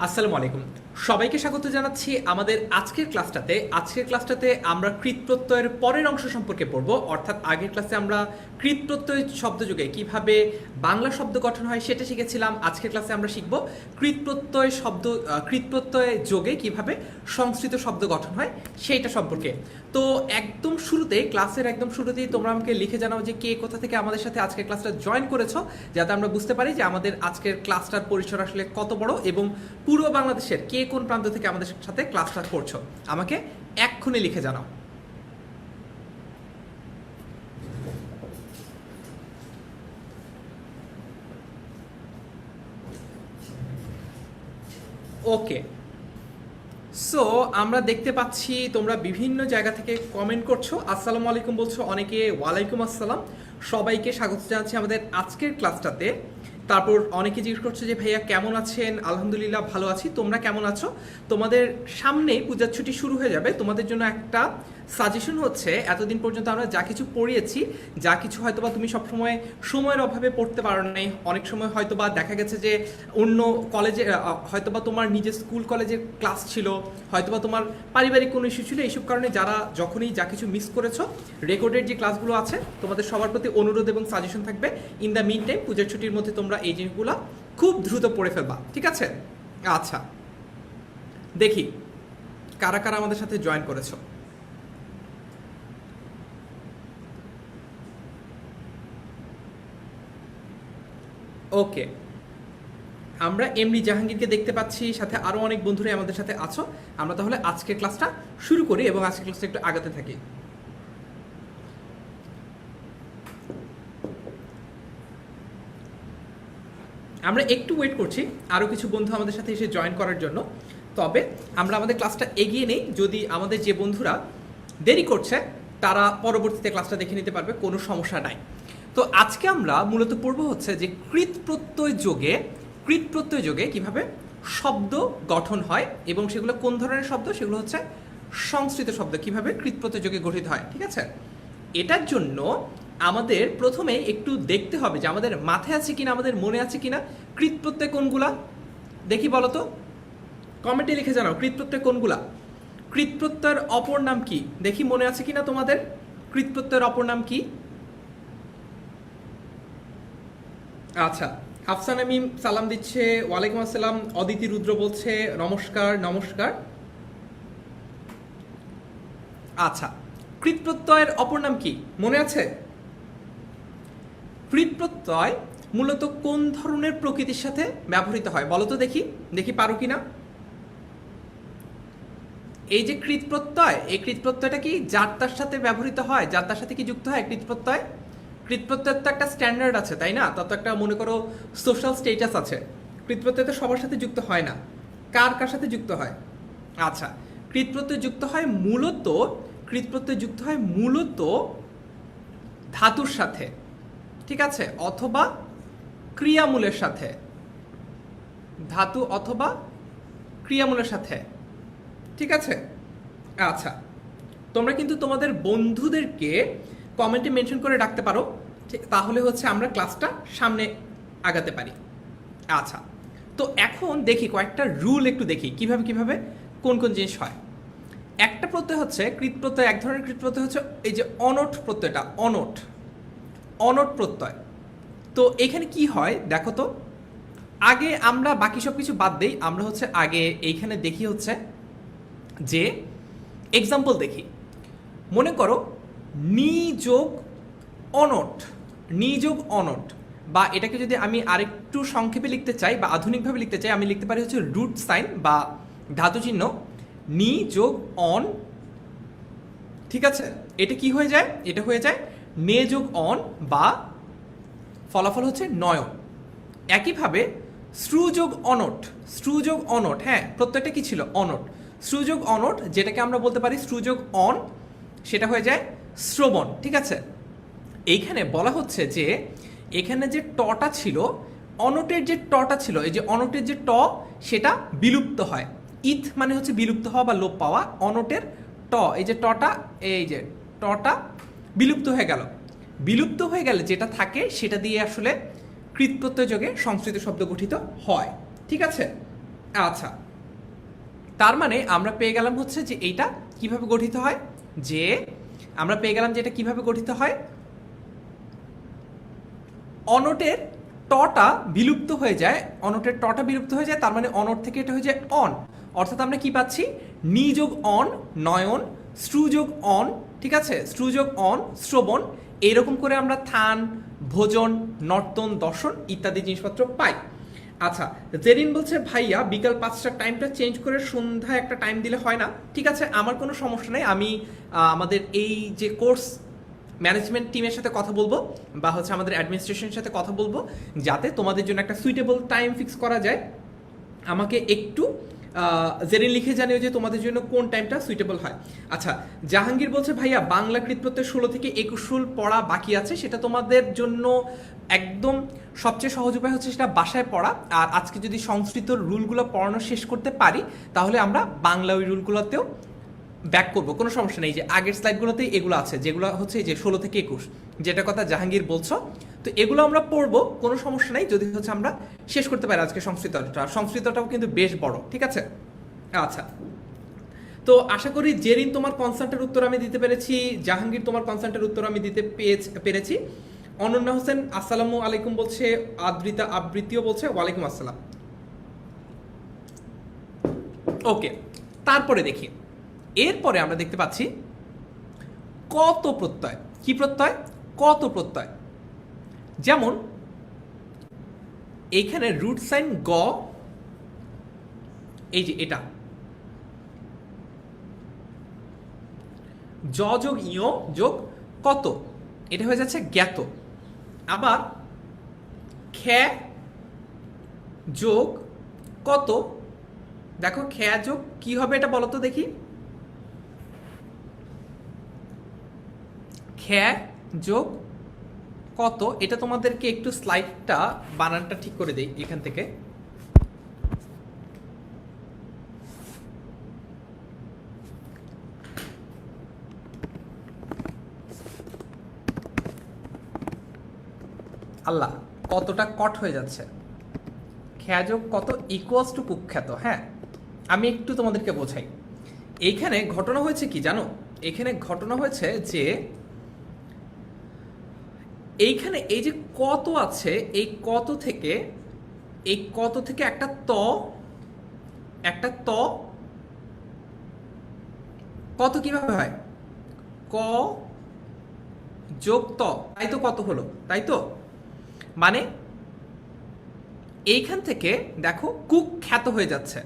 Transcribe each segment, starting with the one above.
আসসালামু আলাইকুম। সবাইকে স্বাগত জানাচ্ছি আমাদের আজকের ক্লাসটাতে আমরা কৃত প্রত্যয়ের পরের অংশ সম্পর্কে পড়ব। অর্থাৎ আগের ক্লাসে আমরা কৃত প্রত্যয় শব্দযোগে কিভাবে বাংলা শব্দ গঠন হয় সেটা শিখেছিলাম। আজকের ক্লাসে আমরা শিখব কৃত প্রত্যয় যোগে কিভাবে সংস্কৃত শব্দ গঠন হয় সেইটা সম্পর্কে। তো ক্লাসের একদম শুরুতেই তোমরা আমাকে লিখে জানাও যে কে কোথা থেকে আমাদের সাথে আজকের ক্লাসটা জয়েন করেছো, যাতে আমরা বুঝতে পারি যে আমাদের আজকের ক্লাসটার পরিসর আসলে কত বড় এবং পুরো বাংলাদেশের কে কোন প্রান্ত থেকে আমাদের সাথে ক্লাসটা করছো। আমাকে এক্ষুনি লিখে জানাও। ওকে, সো আমরা দেখতে পাচ্ছি তোমরা বিভিন্ন জায়গা থেকে কমেন্ট করছো। আসসালামু আলাইকুম বলছো অনেকে, ওয়ালাইকুম আসসালাম। সবাইকে স্বাগত জানাচ্ছি আমাদের আজকের ক্লাসটাতে। তারপর অনেকে জিজ্ঞেস করছো যে ভাইয়া কেমন আছেন? আলহামদুলিল্লাহ ভালো আছি, তোমরা কেমন আছো? তোমাদের সামনে পূজার ছুটি শুরু হয়ে যাবে, তোমাদের জন্য একটা সাজেশন হচ্ছে এতদিন পর্যন্ত আমরা যা কিছু পড়িয়েছি, যা কিছু হয়তোবা তুমি সবসময় সময়ের অভাবে পড়তে পারো নাই, অনেক সময় হয়তোবা দেখা গেছে যে অন্য কলেজে হয়তোবা তোমার নিজের স্কুল কলেজের ক্লাস ছিল, হয়তোবা তোমার পারিবারিক কোনো ইস্যু ছিল, এইসব কারণে যারা যখনই যা কিছু মিস করেছো, রেকর্ডেড যে ক্লাসগুলো আছে তোমাদের সবার প্রতি অনুরোধ এবং সাজেশন থাকবে ইন দ্য মিন টাইম পূজার ছুটির মধ্যে তোমরা এই জিনিসগুলো খুব দ্রুত পড়ে ফেলবা, ঠিক আছে? আচ্ছা, দেখি কারা কারা আমাদের সাথে জয়েন করেছো। ওকে, আমরা এমডি জাহাঙ্গীরকে দেখতে পাচ্ছি, সাথে আরো অনেক বন্ধুরাই আমাদের সাথে আছো। আমরা তাহলে আজকের ক্লাসটা শুরু করি এবং আজকের ক্লাসটা একটু আগাতে থাকি। আমরা একটু ওয়েট করছি আরো কিছু বন্ধু আমাদের সাথে এসে জয়েন করার জন্য। তবে আমরা আমাদের ক্লাসটা এগিয়ে নেই, যদি আমাদের যে বন্ধুরা দেরি করছে তারা পরবর্তীতে ক্লাসটা দেখে নিতে পারবে, কোনো সমস্যা নাই। তো আজকে আমরা মূলত পড়ব হচ্ছে যে কৃত প্রত্যয় যোগে কিভাবে শব্দ গঠন হয় এবং সেগুলো কোন ধরনের শব্দ, সেগুলো হচ্ছে সংস্কৃত শব্দ কিভাবে কৃত প্রত্যয় যোগে গঠিত হয়, ঠিক আছে? এটার জন্য আমাদের প্রথমে একটু দেখতে হবে যে আমাদের মাথায় আছে কিনা, আমাদের মনে আছে কিনা কৃত প্রত্যয় কোনগুলা। দেখি বলো তো, কমেন্টে লিখে জানাও কৃত প্রত্যয় কোনগুলা। কৃত প্রত্যয়ের অপর নাম কি, দেখি মনে আছে কিনা তোমাদের কৃত প্রত্যয়ের অপর নাম কি। আচ্ছা, হাফসান আমিম সালাম দিচ্ছে, ওয়ালাইকুম আসসালাম। অদিতি রুদ্র বলছে নমস্কার নমস্কার। আচ্ছা, কৃত প্রত্যয়ের অপর নাম কি মনে আছে? কৃত প্রত্যয় মূলত কোন ধরনের প্রকৃতির সাথে ব্যবহৃত হয় বলো তো, দেখি দেখি পারো কিনা। এই যে কৃত প্রত্যয়, এই কৃত প্রত্যয়টা কি যার তার সাথে ব্যবহৃত হয়, যার তার সাথে কি যুক্ত হয় কৃত প্রত্যয়? কৃত প্রত্যয়ের তো একটা স্ট্যান্ডার্ড আছে, তাই না? তত একটা মনে করো সোশ্যাল স্টেটাস আছে। কৃত প্রত্যয় তো সবার সাথে যুক্ত হয় না, কার কার সাথে যুক্ত হয়? আচ্ছা, কৃত প্রত্যয় যুক্ত হয় মূলত ধাতুর সাথে, ঠিক আছে, অথবা ক্রিয়ামূলের সাথে, ধাতু অথবা ক্রিয়ামূলের সাথে, ঠিক আছে? আচ্ছা, তোমরা কিন্তু তোমাদের বন্ধুদেরকে কমেন্টে মেনশন করে রাখতে পারো, ঠিক, তাহলে হচ্ছে আমরা ক্লাসটা সামনে আগাতে পারি। আচ্ছা, তো এখন দেখি কয়েকটা রুল একটু দেখি কিভাবে কিভাবে কোন কোন জিনিস হয়। একটা প্রত্যয় হচ্ছে কৃত প্রত্যয়, এক ধরনের কৃত প্রত্যয় হচ্ছে এই যে অনট প্রত্যয়টা, অনট প্রত্যয়। তো এখানে কি হয় দেখো তো, আগে আমরা বাকি সব কিছু বাদ দেই, আমরা হচ্ছে আগে এইখানে দেখি হচ্ছে যে এক্সাম্পল দেখি। মনে করো নি যোগ অনট, বা এটাকে যদি আমি আরেকটু সংক্ষেপে লিখতে চাই বা আধুনিকভাবে লিখতে চাই, আমি লিখতে পারি হচ্ছে রুট সাইন বা ধাতু চিহ্ন নি যোগ অন, ঠিক আছে? এটা কি হয়ে যায়? এটা হয়ে যায় নে যোগ অন, বা ফলাফল হচ্ছে নয়ন। একইভাবে শ্রু যোগ অনট, হ্যাঁ প্রত্যেকটা কি ছিল? অনট। শ্রু যোগ অনট, যেটাকে আমরা বলতে পারি শ্রু যোগ অন, সেটা হয়ে যায় শ্রবণ, ঠিক আছে? এইখানে বলা হচ্ছে যে এখানে যে টটা ছিল, অনটের যে টটা ছিল, এই যে অনটের যে ট, সেটা বিলুপ্ত হয়। ইথ মানে হচ্ছে বিলুপ্ত হওয়া বা লোপ পাওয়া, অনটের ট, এই যে টটা, এই যে টটা বিলুপ্ত হয়ে গেলে যেটা থাকে সেটা দিয়ে আসলে কৃত প্রত্যয় যোগে সংস্কৃত শব্দ গঠিত হয়, ঠিক আছে? আচ্ছা, তার মানে আমরা পেয়ে গেলাম হচ্ছে যে এইটা কিভাবে গঠিত হয়, যে আমরা পেয়ে গেলাম যে এটা কিভাবে গঠিত হয়, অনটের টটা বিলুপ্ত হয়ে যায়, অনটের টটা বিলুপ্ত হয়ে যায়, তার মানে অনট থেকে এটা হয়ে যায় অন, অর্থাৎ আমরা কি পাচ্ছি, নি যোগ অন নয়ন, শ্রু যোগ অন, ঠিক আছে, শ্রু যোগ অন শ্রবণ, এইরকম করে আমরা থান, ভোজন, নর্তন, দর্শন ইত্যাদি জিনিসপত্র পাই। আচ্ছা, জেরিন বলছে ভাইয়া বিকাল 5টার টাইমটা চেঞ্জ করে সন্ধ্যায় একটা টাইম দিলে হয় না? ঠিক আছে, আমার কোনো সমস্যা নেই, আমি আমাদের এই যে কোর্স ম্যানেজমেন্ট টিমের সাথে কথা বলবো বা হচ্ছে আমাদের অ্যাডমিনিস্ট্রেশনের সাথে কথা বলবো, যাতে তোমাদের জন্য একটা সুইটেবল টাইম ফিক্স করা যায়। আমাকে একটু জেনে লিখে জানিও যে তোমাদের জন্য কোন টাইমটা সুইটেবল হয়। আচ্ছা, জাহাঙ্গীর বলছে ভাইয়া বাংলা কৃতপ্রত্যয় 16 থেকে 21 রুল পড়া বাকি আছে, সেটা তোমাদের জন্য একদম সবচেয়ে সহজ উপায় হচ্ছে সেটা বাসায় পড়া। আর আজকে যদি সংস্কৃত রুলগুলো পড়ানো শেষ করতে পারি, তাহলে আমরা বাংলা ওই রুলগুলোতেও ব্যাক করবো, কোনো সমস্যা নেই। যে আগের স্লাইডগুলোতেই এগুলো আছে, যেগুলো হচ্ছে যে 16 থেকে 21, যেটা কথা জাহাঙ্গীর বলছো, তো এগুলো আমরা পড়বো, কোনো সমস্যা নেই যদি হচ্ছে আমরা শেষ করতে পারি আজকে সংস্কৃতটা। সংস্কৃতটাও কিন্তু বেশ বড়, ঠিক আছে। আচ্ছা, তো আশা করি জেরিন তোমার কনসার্টের উত্তর আমি দিতে পেরেছি, জাহাঙ্গীর তোমার কনসার্টের উত্তর আমি দিতে পেরেছি। অনন্যা হোসেন আসসালামু আলাইকুম বলছে, আদ্রিতা আবৃত্তিও বলছে ওয়ালাইকুম আসসালাম। ওকে, তারপরে দেখি, এরপরে আমরা দেখতে পাচ্ছি কত প্রত্যয়। কি প্রত্যয়? কত প্রত্যয়। যেমন এইখানে রুট সাইন গ, এই যে এটা জ যোগ ইয় যোগ কত, এটা হয়ে যাচ্ছে জ্ঞাত। আবার খ্যা যোগ কত, দেখো খ্যা যোগ কি হবে এটা বলো তো দেখি, খ্যা যোগ কত, এটা তোমাদেরকে একটু স্লাইডটা বানানটা ঠিক করে দেই এখান থেকে। আল্লাহ, কতটা কট হয়ে যাচ্ছে। খ্যা যোগ কত ইকুয়ালস টু কুখ্যাত। হ্যাঁ, আমি একটু তোমাদেরকে বোঝাই। এইখানে ঘটনা হয়েছে কি জানো, এখানে ঘটনা হয়েছে যে এইখানে এই যে কত আছে, এই কত থেকে একটা ত কত কিভাবে হয়, ক যোগ ত, তাই তো কত হলো, তাই তো। মানে এইখান থেকে দেখো কুখ্যাত হয়ে যাচ্ছে,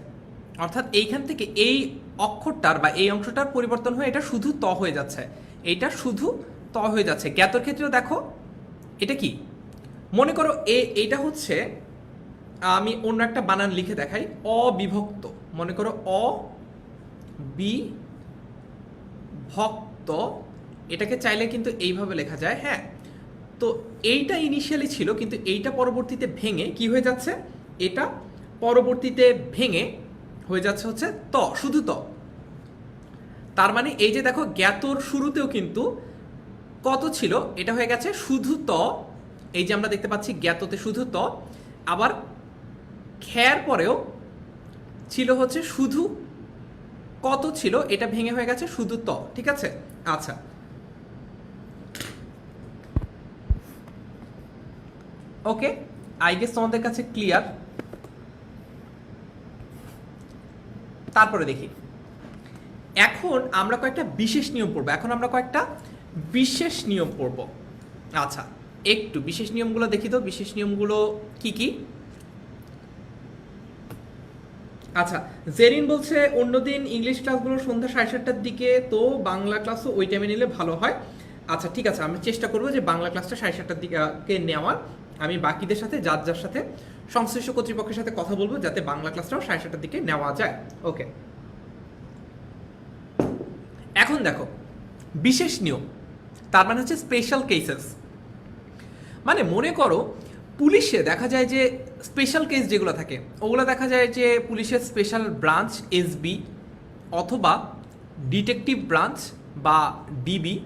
অর্থাৎ এইখান থেকে এই অক্ষরটার বা এই অংশটার পরিবর্তন হয়ে এটা শুধু ত হয়ে যাচ্ছে, এইটা শুধু ত হয়ে যাচ্ছে। জ্ঞাতর ক্ষেত্রেও দেখো এটা কি, মনে করো এইটা হচ্ছে, আমি অন্য একটা বানান লিখে দেখাই, অবিভক্ত। মনে করো অবিভক্ত, এটাকে চাইলে কিন্তু এইভাবে লেখা যায়। হ্যাঁ, তো এইটা ইনিশিয়ালি ছিল, কিন্তু এইটা পরবর্তীতে ভেঙে কি হয়ে যাচ্ছে, এটা পরবর্তীতে ভেঙে হয়ে যাচ্ছে হচ্ছে ত, শুধু ত। তার মানে এই যে দেখো জ্ঞাতর শুরুতেও কিন্তু কত ছিল, এটা হয়ে গেছে শুধু ত। এই যে আমরা দেখতে পাচ্ছি জ্ঞাততে শুধু ত, আবার খ্যার পরেও ছিল হচ্ছে শুধু কত ছিল, এটা ভেঙে হয়ে গেছে শুধু ত, ঠিক আছে। আচ্ছা, ওকে, আই গেস তোমাদের কাছে ক্লিয়ার। তারপরে দেখি, এখন আমরা কয়েকটা বিশেষ নিয়ম পড়বো, আচ্ছা, একটু বিশেষ নিয়মগুলো দেখি তো, বিশেষ নিয়মগুলো কি কি। আচ্ছা, জেরিন বলছে অন্যদিন ইংলিশ ক্লাসগুলো সন্ধ্যা 7:30টার দিকে, তো বাংলা ক্লাসও ওই টাইমে নিলে ভালো হয়। আচ্ছা ঠিক আছে, আমি চেষ্টা করবো যে বাংলা ক্লাসটা 7:30টার দিকে নেওয়ার। আমি বাকিদের সাথে যার সাথে সংশ্লিষ্ট কর্তৃপক্ষের সাথে কথা বলবো, যাতে বাংলা ক্লাসটাও 7:30টার দিকে নেওয়া যায়। ওকে, এখন দেখো বিশেষ নিয়ম, তার মানে হচ্ছে স্পেশাল কেসেস। মানে মনে করো পুলিশে দেখা যায় যে স্পেশাল কেস যেগুলো থাকে, ওগুলো দেখা যায় যে পুলিশের স্পেশাল ব্রাঞ্চ এসবি, অথবা ডিটেকটিভ ব্রাঞ্চ বা ডিবি,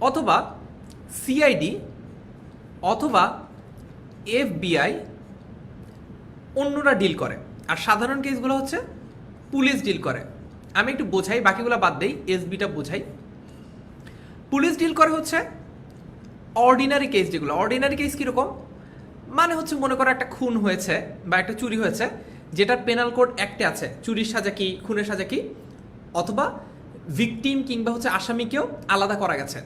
অথবা সিআইডি, অথবা এফবিআই, অন্যরা ডিল করে। আর সাধারণ কেসগুলো হচ্ছে পুলিশ ডিল করে। আমি একটু বোঝাই, বাকিগুলো বাদ দেই, এসবিটা বোঝাই। পুলিশ ডিল করে হচ্ছে অর্ডিনারি কেস, যেগুলো অর্ডিনারি কেস কীরকম, মানে হচ্ছে মনে করো একটা খুন হয়েছে বা একটা চুরি হয়েছে, যেটার পেনাল কোড অ্যাক্টে আছে চুরির সাজা কি, খুনের সাজা কি, অথবা ভিকটিম কিংবা হচ্ছে আসামিকেও আলাদা করা গেছে,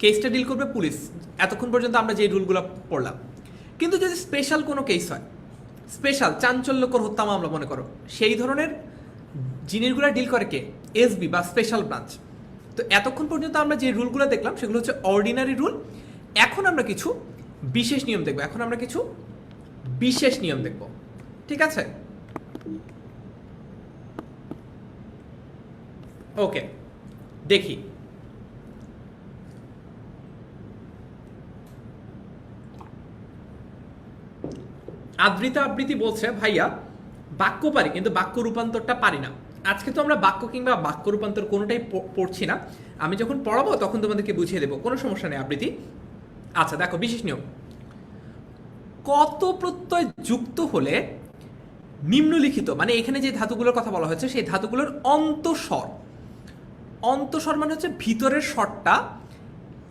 কেসটা ডিল করবে পুলিশ। এতক্ষণ পর্যন্ত আমরা যে রুলগুলো পড়লাম। কিন্তু যদি স্পেশাল কোনো কেস হয়, স্পেশাল চাঞ্চল্যকর হত্যা মামলা মনে করো, সেই ধরনের জিনিসগুলো ডিল করে কে? এসবি বা স্পেশাল ব্রাঞ্চ। তো এতক্ষণ পর্যন্ত আমরা যে রুলগুলো দেখলাম সেগুলো হচ্ছে অর্ডিনারি রুল। এখন আমরা কিছু বিশেষ নিয়ম দেখব, বিশেষ নিয়ম দেখব, ঠিক আছে? ওকে, দেখি। আবৃতা আবৃত্তি বলছে, ভাইয়া বাক্য পারি কিন্তু বাক্য রূপান্তরটা পারি না। আজকে তো আমরা বাক্য কিংবা বাক্য রূপান্তর কোনোটাই পড়ছি না, আমি যখন পড়াবো তখন তোমাদেরকে বুঝিয়ে দেবো, কোনো সমস্যা নেই আবৃত্তি। আচ্ছা দেখো, বিশেষ নিয়ম, কত প্রত্যয় যুক্ত হলে নিম্নলিখিত, মানে এখানে যে ধাতুগুলোর কথা বলা হয়েছে সেই ধাতুগুলোর অন্তঃস্বর, অন্তঃস্বর মানে হচ্ছে ভিতরের স্বরটা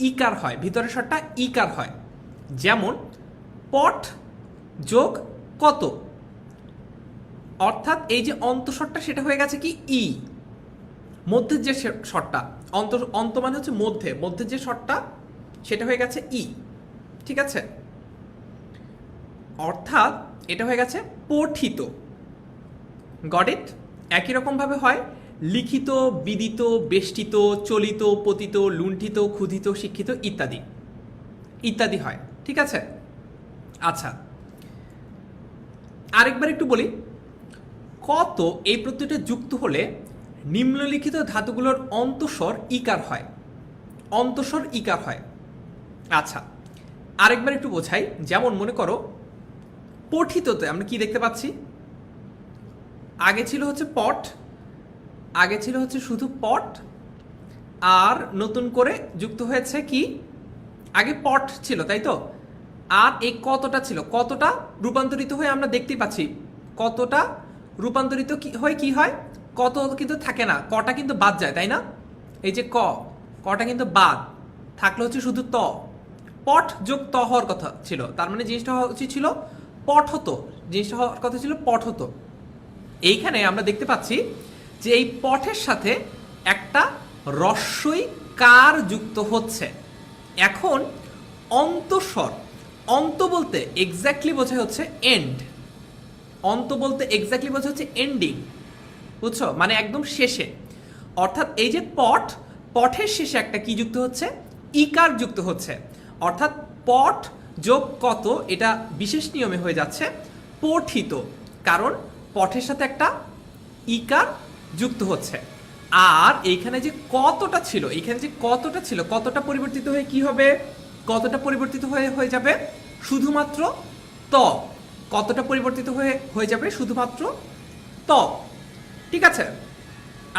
ইকার হয়, ভিতরের স্বরটা ইকার হয়। যেমন পট যোগ কত, অর্থাৎ এই যে অন্তঃস্বরটা সেটা হয়ে গেছে কি ই, মধ্যের যে স্বরটা, অন্ত মানে হচ্ছে মধ্যে, মধ্যের যে স্বরটা সেটা হয়ে গেছে ই, ঠিক আছে? অর্থাৎ এটা হয়ে গেছে পঠিত। Got it? একই রকম ভাবে হয় লিখিত, বিদিত, বেষ্টিত, চলিত, পতিত, লুণ্ঠিত, ক্ষুধিত, শিক্ষিত ইত্যাদি ইত্যাদি হয়, ঠিক আছে? আচ্ছা, আরেকবার একটু বলি, কত এই প্রত্যয়টা যুক্ত হলে নিম্নলিখিত ধাতুগুলোর অন্তঃস্বর ইকার হয়, অন্তঃস্বর ইকার হয়। আচ্ছা, আরেকবার একটু বোঝাই। যেমন মনে করো পঠিততে আমরা কি দেখতে পাচ্ছি, আগে ছিল হচ্ছে পট, আগে ছিল হচ্ছে শুধু পট, আর নতুন করে যুক্ত হয়েছে কি, আগে পট ছিল তাই তো, আর এই কতটা ছিল, কতটা রূপান্তরিত হয়ে আমরা দেখতেই পাচ্ছি, কতটা রূপান্তরিত হয়ে কি হয়, কত কিন্তু থাকে না, কটা কিন্তু বাদ যায় তাই না? এই যে কটা কিন্তু বাদ থাকলে হচ্ছে শুধু ত, পট যোগ ত হওয়ার কথা ছিল, তার মানে জিনিসটা হওয়া উচিত ছিল পট হতো, জিনিসটা হওয়ার কথা ছিল পট হতো। এইখানে আমরা দেখতে পাচ্ছি যে এই পঠের সাথে একটা রস্বই কার যুক্ত হচ্ছে। এখন অন্তঃস্বর, অন্ত বলতে এক্স্যাক্টলি বোঝায় হচ্ছে এন্ড, অন্ত বলতে এক্স্যাক্টলি বোঝায় হচ্ছে এন্ডিং, বুঝছো, মানে একদম শেষে। অর্থাৎ এই যে পঠের শেষে একটা কি যুক্ত হচ্ছে, ইকার যুক্ত হচ্ছে, অর্থাৎ পঠ যোগ কত, এটা বিশেষ নিয়মে হয়ে যাচ্ছে পঠিত, কারণ পঠের সাথে একটা ইকার যুক্ত হচ্ছে। আর এইখানে যে কতটা ছিল, এইখানে যে কতটা ছিল, কতটা পরিবর্তিত হয়ে কি হবে, কতটা পরিবর্তিত হয়ে যাবে শুধুমাত্র ত, কতটা পরিবর্তিত হয়ে যাবে শুধুমাত্র ত, ঠিক আছে?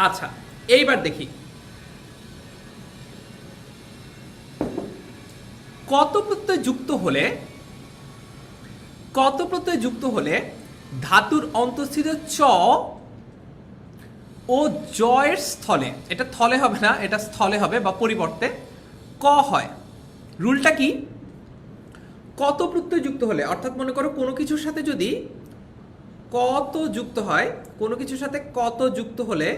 আচ্ছা, এইবার দেখি কত প্রত্যয় যুক্ত হলে ধাতুর অন্তঃস্থিত চ ও জয়ের স্থলে, এটা থলে হবে না, এটা স্থলে হবে বা পরিবর্তে ক হয়। রুলটা কি? কত প্রত্যয় যুক্ত হলে, অর্থাৎ মনে করো কোনো কিছুর সাথে যদি কত যুক্ত হয়, কোনো কিছুর সাথে কত যুক্ত হলে,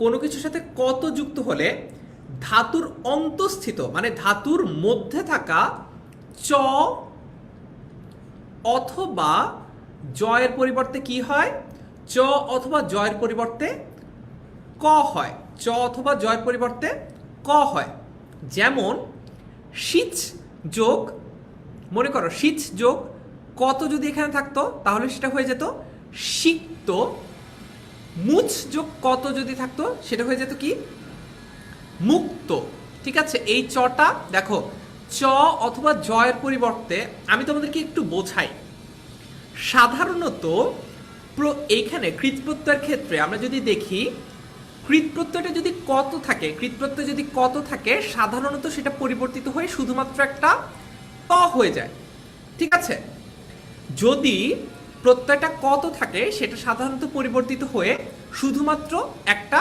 কোনো কিছুর সাথে কত যুক্ত হলে ধাতুর অন্তঃস্থিত মানে ধাতুর মধ্যে থাকা চ অথবা জয়ের পরিবর্তে কি হয়, চ অথবা জয়ের পরিবর্তে ক হয়, চ অথবা জয়ের পরিবর্তে ক হয়। যেমন সিচ যোগ, মনে করো সিচ যোগ কত যদি এখানে থাকতো তাহলে সেটা হয়ে যেত সিক্ত, মুচ যোগ কত যদি থাকতো সেটা হয়ে যেত কি মুক্ত, ঠিক আছে? এই চটা দেখো চ অথবা জয়ের পরিবর্তে, আমি তোমাদেরকে একটু বোঝাই, সাধারণত এইখানে কৃৎপ্রত্যয়ের ক্ষেত্রে আমরা যদি দেখি, কৃৎপ্রত্যয়টা যদি কত থাকে, কৃৎপ্রত্যয় যদি কত থাকে সাধারণত সেটা পরিবর্তিত হয়ে শুধুমাত্র একটা ত হয়ে যায়, ঠিক আছে? যদি প্রত্যয়টা কত থাকে সেটা সাধারণত পরিবর্তিত হয়ে শুধুমাত্র একটা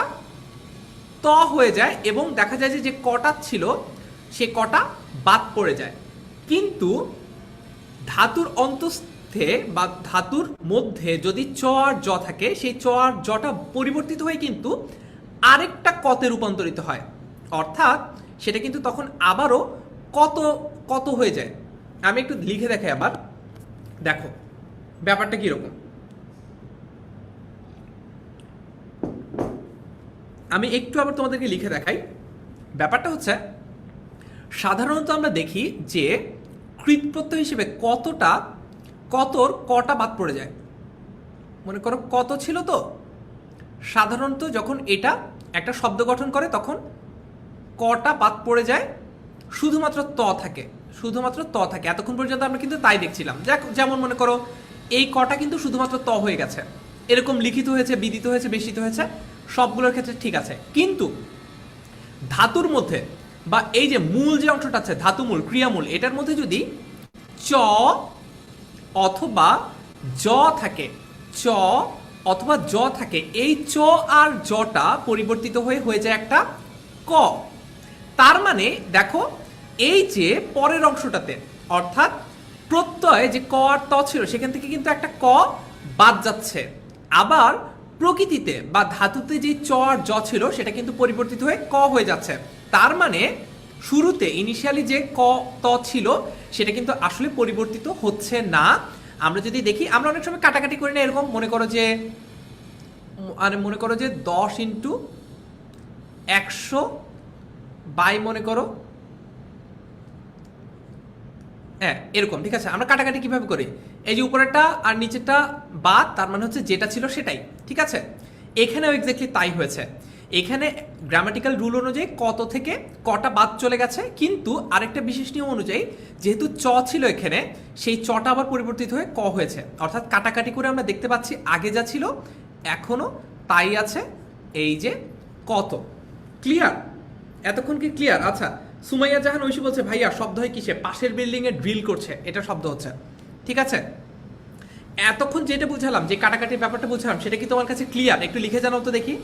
ত হয়ে যায় এবং দেখা যায় যে কটা ছিল সে কটা বাদ পড়ে যায়। কিন্তু ধাতুর অন্তস্থে বা ধাতুর মধ্যে যদি চ আর জ থাকে সেই চ আর জটা পরিবর্তিত হয়ে কিন্তু আরেকটা কতে রূপান্তরিত হয়, অর্থাৎ সেটা কিন্তু তখন আবারও কত কত হয়ে যায়। আমি একটু লিখে দেখাই আবার, দেখো ব্যাপারটা কিরকম। আমি একটু আবার তোমাদেরকে লিখে দেখাই। ব্যাপারটা হচ্ছে সাধারণত আমরা দেখি যে কৃৎপ্রত্যয় হিসেবে কতর কটা বাদ পড়ে যায়। মনে করো কত ছিল, তো সাধারণত যখন এটা একটা শব্দ গঠন করে তখন কটা বাদ পড়ে যায়, শুধুমাত্র ত থাকে, শুধুমাত্র ত থাকে। এতক্ষণ পর্যন্ত আমরা কিন্তু তাই দেখছিলাম। যেমন মনে করো এই কটা কিন্তু শুধুমাত্র ত হয়ে গেছে, এরকম লিখিত হয়েছে, বিদিত হয়েছে, বেশিত হয়েছে, সবগুলোর ক্ষেত্রে ঠিক আছে। কিন্তু ধাতুর মধ্যে বা এই যে মূল যে অংশটা আছে ধাতুমূল ক্রিয়ামূল, এটার মধ্যে যদি চ অথবা জ থাকে, চ অথবা জ থাকে, এই চ আর জটা পরিবর্তিত হয়ে যায় একটা ক। তার মানে দেখো এই যে পরের অংশটাতে অর্থাৎ প্রত্যয় যে ক আর ত ছিল সেখান থেকে কিন্তু একটা ক বাদ যাচ্ছে। আবার প্রকৃতিতে বা ধাতুতে যে চ আর জ ছিল সেটা কিন্তু পরিবর্তিত হয়ে ক হয়ে যাচ্ছে। তার মানে শুরুতে ইনিশিয়ালি যে ক ত ছিল সেটা কিন্তু আসলে পরিবর্তিত হচ্ছে না। আমরা যদি দেখি, আমরা অনেক সময় কাটাকাটি করি না, এরকম মনে করো যে 10 ইন্টু 100 বাই মনে করো হ্যাঁ এরকম, ঠিক আছে। আমরা কাটাকাটি কিভাবে করি, এই যে উপরেরটা আর নিচেরটা বাদ, তার মানে হচ্ছে যেটা ছিল সেটাই, ঠিক আছে। এখানেও এক্স্যাক্টলি তাই হয়েছে। এখানে গ্রামাটিক্যাল রুল অনুযায়ী কত থেকে কটা বাদ চলে গেছে, কিন্তু আরেকটা বিশেষ নিয়ম অনুযায়ী যেহেতু চ ছিল এখানে, সেই চটা আবার পরিবর্তিত হয়ে ক হয়েছে। অর্থাৎ কাটাকাটি করে আমরা দেখতে পাচ্ছি আগে যা ছিল এখনো তাই আছে, এই যে কত। ক্লিয়ার? এতক্ষণ কি ক্লিয়ার? আচ্ছা, সুমাইয়া জাহান ঐশী বলছে ভাইয়া শব্দ হয় কিসে? পাশের বিল্ডিং এ ড্রিল করছে, এটা শব্দ হচ্ছে, ঠিক আছে। এতক্ষণ যেটা বুঝালাম, যে কাটাকাটির ব্যাপারটা বুঝালাম, সেটা কি তোমার কাছে ক্লিয়ার? একটু লিখে জানাও তো দেখি,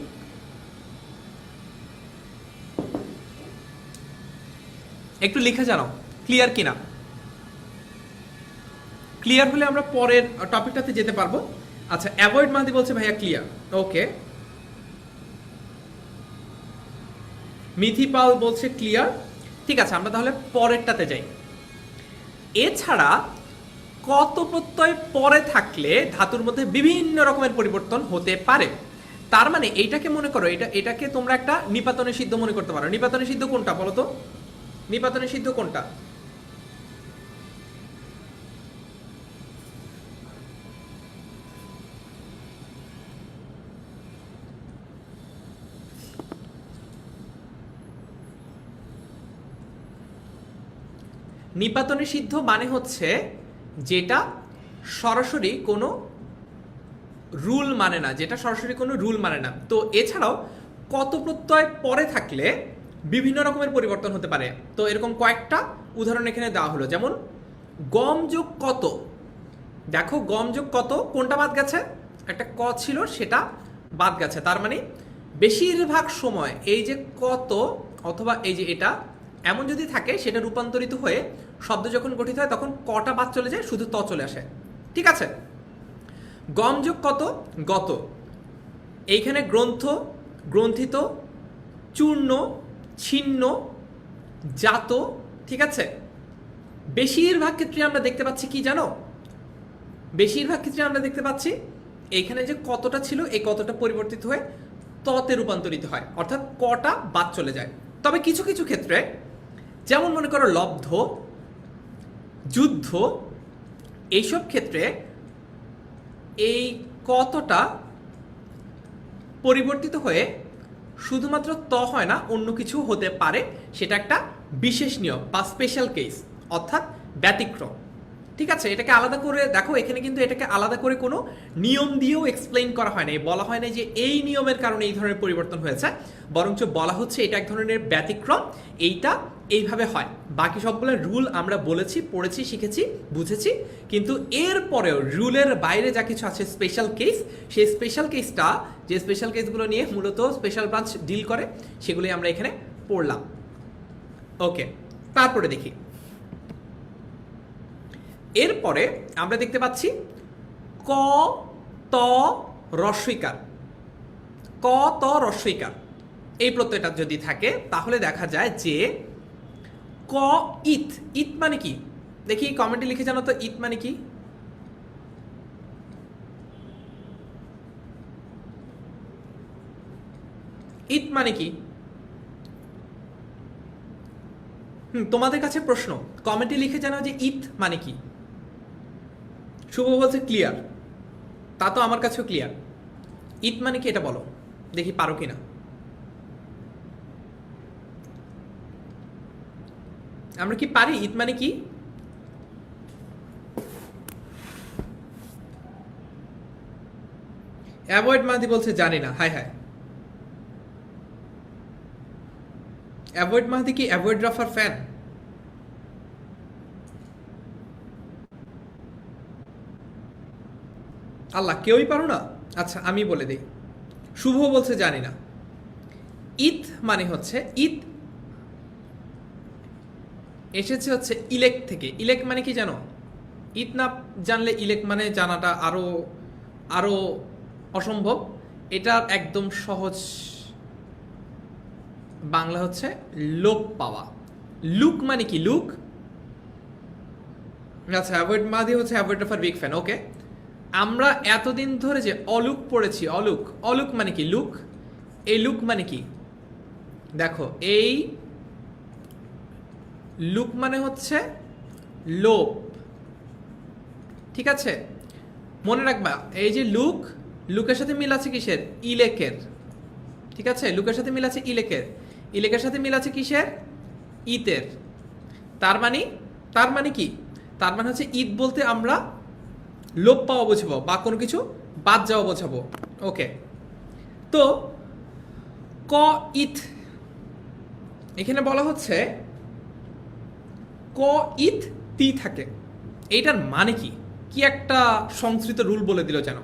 একটু লিখে জানাও ক্লিয়ার কিনা। ক্লিয়ার হলে আমরা পরের টপিকটাতে যেতে পারবো। আচ্ছা, অ্যাভয়েড মাহাদি বলছে ভাইয়া ক্লিয়ার, ওকে। মিথি পাল বলছে ক্লিয়ার, ঠিক আছে। আমরা তাহলে পরেরটাতে যাই। এছাড়া কত প্রত্যয় পরে থাকলে ধাতুর মধ্যে বিভিন্ন রকমের পরিবর্তন হতে পারে। তার মানে এইটাকে মনে করো, এটাকে তোমরা একটা নিপাতনে সিদ্ধ মনে করতে পারো। নিপাতনে সিদ্ধ কোনটা বলো তো? নিপাতনে সিদ্ধ কোনটা? নিপাতনে সিদ্ধ মানে হচ্ছে যেটা সরাসরি কোনো রুল মানে না, যেটা সরাসরি কোনো রুল মানে না। তো এছাড়াও কত প্রত্যয় পরে থাকলে বিভিন্ন রকমের পরিবর্তন হতে পারে। তো এরকম কয়েকটা উদাহরণ এখানে দেওয়া হলো, যেমন গম যোগ কত। দেখো গম যোগ কত, কোনটা বাদ গেছে? একটা ক ছিল সেটা বাদ গেছে। তার মানে বেশিরভাগ সময় এই যে কত অথবা এই যে এটা এমন যদি থাকে, সেটা রূপান্তরিত হয়ে শব্দ যখন গঠিত হয় তখন কটা বাদ চলে যায়, শুধু ত চলে আসে, ঠিক আছে। গম যোগ কত, গত। এইখানে গ্রন্থ, গ্রন্থিত, চূর্ণ, ছিন্ন, জাত, ঠিক আছে। বেশিরভাগ ক্ষেত্রে আমরা দেখতে পাচ্ছি কি জানো, বেশিরভাগ ক্ষেত্রে আমরা দেখতে পাচ্ছি এইখানে যে কতটা ছিল এই কতটা পরিবর্তিত হয়ে ততে রূপান্তরিত হয়, অর্থাৎ কটা বাদ চলে যায়। তবে কিছু কিছু ক্ষেত্রে, যেমন মনে করো লব্ধ, যুদ্ধ, এইসব ক্ষেত্রে এই কতটা পরিবর্তিত হয়ে শুধুমাত্র ত হয় না, অন্য কিছু হতে পারে। সেটা একটা বিশেষ নিয়ম বা স্পেশাল কেস, অর্থাৎ ব্যতিক্রম, ঠিক আছে। এটাকে আলাদা করে দেখো, এখানে কিন্তু এটাকে আলাদা করে কোনো নিয়ম দিয়েও এক্সপ্লেইন করা হয় না, বলা হয় না যে এই নিয়মের কারণে এই ধরনের পরিবর্তন হয়েছে, বরঞ্চ বলা হচ্ছে এটা এক ধরনের ব্যতিক্রম, এইটা এইভাবে হয়। বাকি সবগুলো রুল আমরা বলেছি, পড়েছি, শিখেছি, বুঝেছি, কিন্তু এরপরেও রুলের বাইরে যা কিছু আছে স্পেশাল কেস, সেই স্পেশাল কেসটা, যে স্পেশাল কেসগুলো নিয়ে মূলত স্পেশাল ব্রাঞ্চ ডিল করে, সেগুলোই আমরা এখানে পড়লাম। ওকে, তারপরে দেখি। এরপরে আমরা দেখতে পাচ্ছি ক ত রস্বইকার। ক ত রস্বইকার এই প্রত্যয়টা যদি থাকে তাহলে দেখা যায় যে ক ইত। ইত মানে কি? দেখি কমেন্টে লিখে জানো তো ইত মানে কি? ইত মানে কি? তোমাদের কাছে প্রশ্ন, কমেন্টে লিখে জানাও যে ইত মানে কি। শুভ বলছে ক্লিয়ার, তা তো আমার কাছেও ক্লিয়ার। ইত মানে কি এটা বলো, দেখি পারো কিনা। আমরা কি পারি? ইত মানে কি? অ্যাভয়েড মাদি বলছে জানি না। হাই হাই, অ্যাভয়েড মাহাদি কি অ্যাভয়েড রাফার ফ্যান? আল্লাহ, কেউই পারো না? আচ্ছা আমি বলে দিই। শুভ বলছে জানি না। ইত মানে হচ্ছে, ইত এসেছে হচ্ছে ইলেক থেকে। ইলেক মানে কি জানো? ইত না জানলে ইলেক মানে জানাটা আরো আরো অসম্ভব। এটা একদম সহজ বাংলা হচ্ছে লোপ পাওয়া। লুক মানে কি? লুক। আচ্ছা, অ্যাভয়েড মাদি হচ্ছে অ্যাভয়েড অফ আর বিগ ফ্যান। ওকে, আমরা এতদিন ধরে যে অলুক পড়েছি, অলুক, অলুক মানে কি? লুক। এই লুক মানে কি? দেখো, এই লুক মানে হচ্ছে লোপ, ঠিক আছে? মনে রাখবা, এই যে লুক, লুকের সাথে মিল আছে কিসের? ইলেকের, ঠিক আছে? লুকের সাথে মিল আছে ইলেকের, ইলেকের সাথে মিল আছে কিসের? ইতের। তার মানে কি? তার মানে হচ্ছে ঈদ বলতে আমরা লোপ পাওয়া বোঝাবো বা কোনো কিছু বাদ যাওয়া বোঝাবো। ওকে, তো ক ইত এখানে বলা হচ্ছে ক ইত তি থাকে। এইটার মানে কি? কি একটা সংস্কৃত রুল বলে দিল যেন।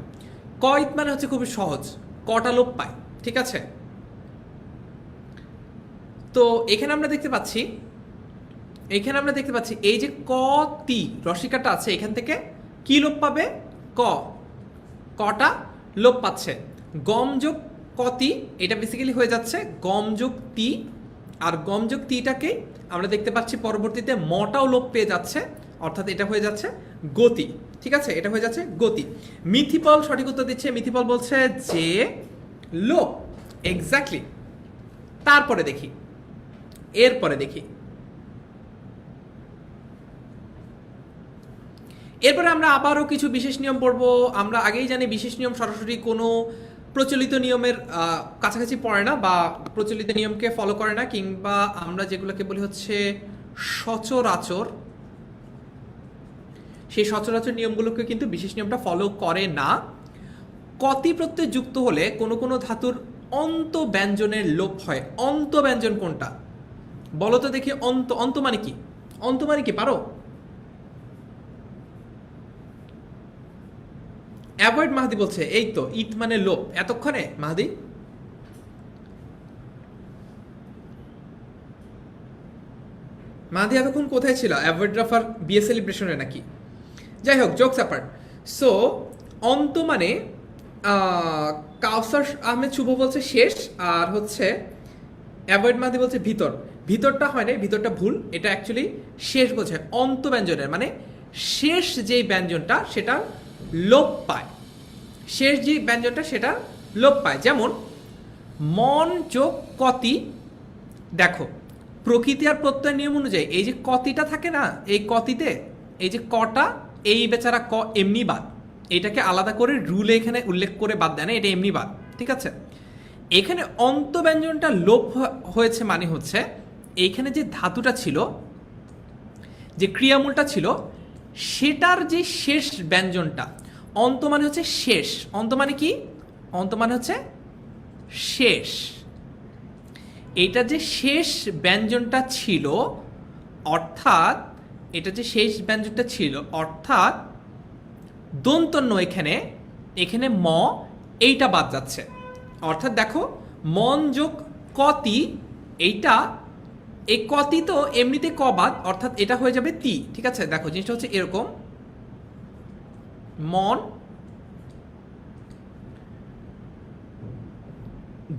ক ইত মানে হচ্ছে খুবই সহজ, কটা লোপ পায়, ঠিক আছে? তো এখানে আমরা দেখতে পাচ্ছি, এই যে ক তি রসিকাটা আছে, এখান থেকে কি লোপ পাবে? ক, কটা লোপ পাচ্ছে। গম যোগ কতি, এটা বেসিক্যালি হয়ে যাচ্ছে গম যোগ তি, আর গম যোগ তিটাকে আমরা দেখতে পাচ্ছি পরবর্তীতে মটাও লোপ পেয়ে যাচ্ছে, অর্থাৎ এটা হয়ে যাচ্ছে গতি, ঠিক আছে? এটা হয়ে যাচ্ছে গতি। মিথিপল সঠিক উত্তর দিচ্ছে। মিথিপল বলছে যে লোপ, এক্স্যাক্টলি। তারপরে দেখি, এরপরে দেখি, এরপরে আমরা আবারও কিছু বিশেষ নিয়ম পড়বো। আমরা আগেই জানি বিশেষ নিয়ম সরাসরি কোনো প্রচলিত নিয়মের কাছাকাছি পড়ে না বা প্রচলিত নিয়মকে ফলো করে না, কিংবা আমরা যেগুলোকে বলি হচ্ছে সচরাচর, সেই সচরাচর নিয়মগুলোকে কিন্তু বিশেষ নিয়মটা ফলো করে না। কতি প্রত্যয় যুক্ত হলে কোনো কোনো ধাতুর অন্ত ব্যঞ্জনের লোপ হয়। অন্ত ব্যঞ্জন কোনটা বলো তো দেখি? অন্ত, অন্ত মানে কি? অন্ত মানে কি পারো? অ্যাভয়েড মাহাদি বলছে এই তো ইট মানে লোপ। এতক্ষণে মাহাদি এতক্ষণ কোথায় ছিল? অ্যাভয়েড রাফার বিয়ে সেলিব্রেশনে নাকি? যাই হোক, জোকস অ্যাপার্ট। সো অন্ত মানে কাউসার আহমেদ শুভ বলছে শেষ, আর হচ্ছে অ্যাভয়েড মাহাদি বলছে ভিতর। ভিতরটা হয় না, ভিতরটা ভুল, এটা অ্যাকচুয়ালি শেষ বোঝায়। অন্ত ব্যঞ্জনের মানে শেষ যেই ব্যঞ্জনটা সেটা লোপ পায়, শেষ যে ব্যঞ্জনটা সেটা লোপ পায়। যেমন মন যোগ কতি, দেখো প্রকৃতি আর প্রত্যয় নিয়ম অনুযায়ী এই যে কতিটা থাকে না, এই কতিতে এই যে কটা, এই বেচারা ক এমনি বাদ, এটাকে আলাদা করে রুলে এখানে উল্লেখ করে বাদ দেয় না, এটা এমনি বাদ, ঠিক আছে? এখানে অন্ত ব্যঞ্জনটা লোপ হয়েছে মানে হচ্ছে এইখানে যে ধাতুটা ছিল, যে ক্রিয়ামূলটা ছিল, সেটার যে শেষ ব্যঞ্জনটা, অন্ত মানে হচ্ছে শেষ। অন্ত মানে কি? অন্ত মানে হচ্ছে শেষ। এটা যে শেষ ব্যঞ্জনটা ছিল, অর্থাৎ এটা যে শেষ ব্যঞ্জনটা ছিল অর্থাৎ দন্তন্য, এখানে এখানে ম, এইটা বাদ যাচ্ছে। অর্থাৎ দেখো মন যোগ কতি, এইটা এই কতি তো এমনিতে ক বাদ, অর্থাৎ এটা হয়ে যাবে তি। ঠিক আছে, দেখো জিনিসটা হচ্ছে এরকম, মন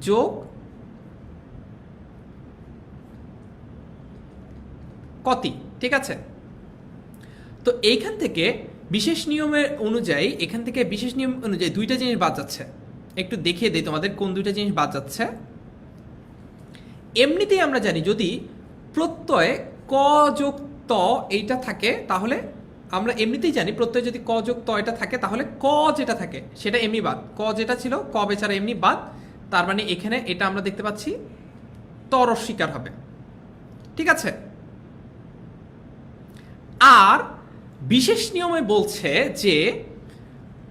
যোগ কতি। ঠিক আছে, তো এইখান থেকে বিশেষ নিয়মের অনুযায়ী, এখান থেকে বিশেষ নিয়ম অনুযায়ী দুইটা জিনিস বাদ যাচ্ছে। একটু দেখিয়ে দিই তোমাদের কোন দুইটা জিনিস বাদ যাচ্ছে। এমনিতেই আমরা জানি যদি প্রত্যয় ক যোগ ত এইটা থাকে, তাহলে আমরা এমনিতেই জানি প্রত্যয় যদি ক যোগ ত এটা থাকে, তাহলে ক যেটা থাকে সেটা এমনি বাদ, ক যেটা ছিল ক বেচারা এমনি বাদ। তার মানে এখানে এটা আমরা দেখতে পাচ্ছি তরস্বীকার হবে। ঠিক আছে, আর বিশেষ নিয়মে বলছে যে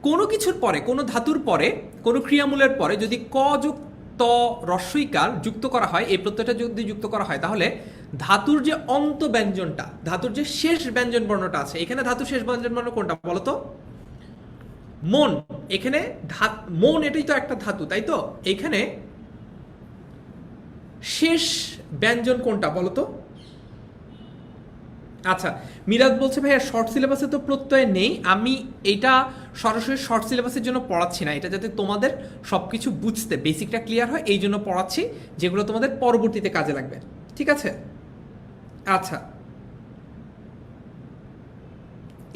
কোনো কিছুর পরে, কোনো ধাতুর পরে, কোনো ক্রিয়ামূলের পরে যদি ক যোগ ত রস্বইকার যুক্ত করা হয়, এই প্রত্যয়টা যদি যুক্ত করা হয়, তাহলে ধাতুর যে অন্ত ব্যঞ্জনটা, ধাতুর যে শেষ ব্যঞ্জন বর্ণটা আছে, এখানে ধাতুর শেষ ব্যঞ্জন বর্ণ কোনটা বলতো? মন। এখানে মন এটাই তো একটা ধাতু, তাই তো? এখানে শেষ ব্যঞ্জন কোনটা বলতো? আচ্ছা, মিরাজ বলছে ভাইয়া শর্ট সিলেবাসে তো প্রত্যয় নেই, আমি এটা সরাসরি শর্ট সিলেবাসের জন্য পড়াচ্ছি না, এটা যাতে তোমাদের সবকিছু বুঝতে বেসিকটা ক্লিয়ার হয় এই জন্য পড়াচ্ছি, যেগুলো তোমাদের পরবর্তীতে কাজে লাগবে। ঠিক আছে, আচ্ছা,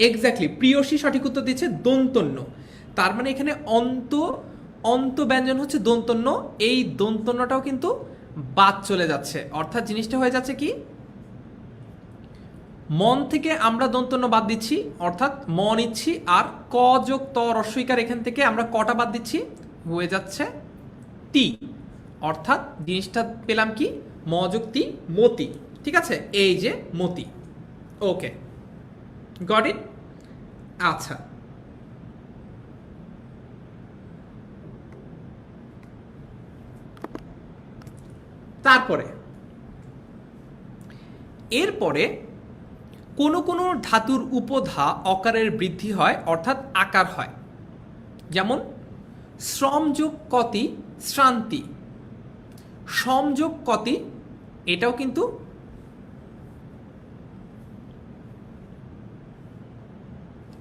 এক্স্যাক্টলি প্রিয়সী সঠিক উত্তর দিচ্ছে দন্তন্য। তার মানে এখানে অন্ত ব্যঞ্জন হচ্ছে দন্তন্য, এই দন্তন্যটাও কিন্তু বাদ চলে যাচ্ছে, অর্থাৎ জিনিসটা হয়ে যাচ্ছে কি, মন থেকে আমরা দন্তন্য বাদ দিচ্ছি, অর্থাৎ ম নিচ্ছি, আর ক যোগ ত রস্বইকার এখান থেকে আমরা কটা বাদ দিচ্ছি, হয়ে যাচ্ছে তি, অর্থাৎ জিনিসটা পেলাম কি, ম যোগ তি মতি। ঠিক আছে, এই যে মতি। ওকে, গট ইট। আচ্ছা, তারপরে এরপরে কোনো কোনো ধাতুর উপধা অকারের বৃদ্ধি হয়, অর্থাৎ আকার হয়, যেমন শ্রমযোগ কতি শ্রান্তি, সমযোগ কতি, এটাও কিন্তু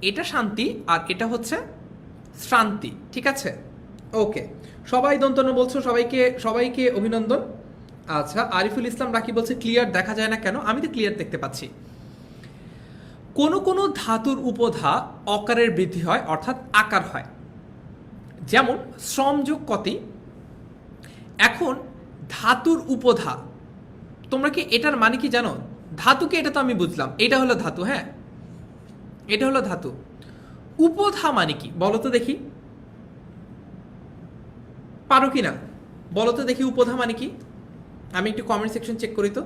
এটা শান্তি আর এটা হচ্ছে শ্রান্তি। ঠিক আছে, ওকে, সবাই দন্তন্য বলছো, সবাইকে অভিনন্দন। আচ্ছা, আরিফুল ইসলাম রাকি বলছে ক্লিয়ার দেখা যায় না কেন? আমি তো ক্লিয়ার দেখতে পাচ্ছি। কোনো কোনো ধাতুর উপধা অকারের বৃদ্ধি হয়, অর্থাৎ আকার হয়, যেমন শ্রমযোগ কতি। এখন ধাতুর উপধা, তোমরা কি এটার মানে কি জানো? ধাতুকে এটা তো আমি বুঝলাম, এটা হলো ধাতু, হ্যাঁ এটা হলো ধাতু। উপধা মানে কি বলো তো দেখি, পারো কি না বলো তো দেখি, উপধা মানে কি? আমি একটু কমেন্ট সেকশন চেক করি তো।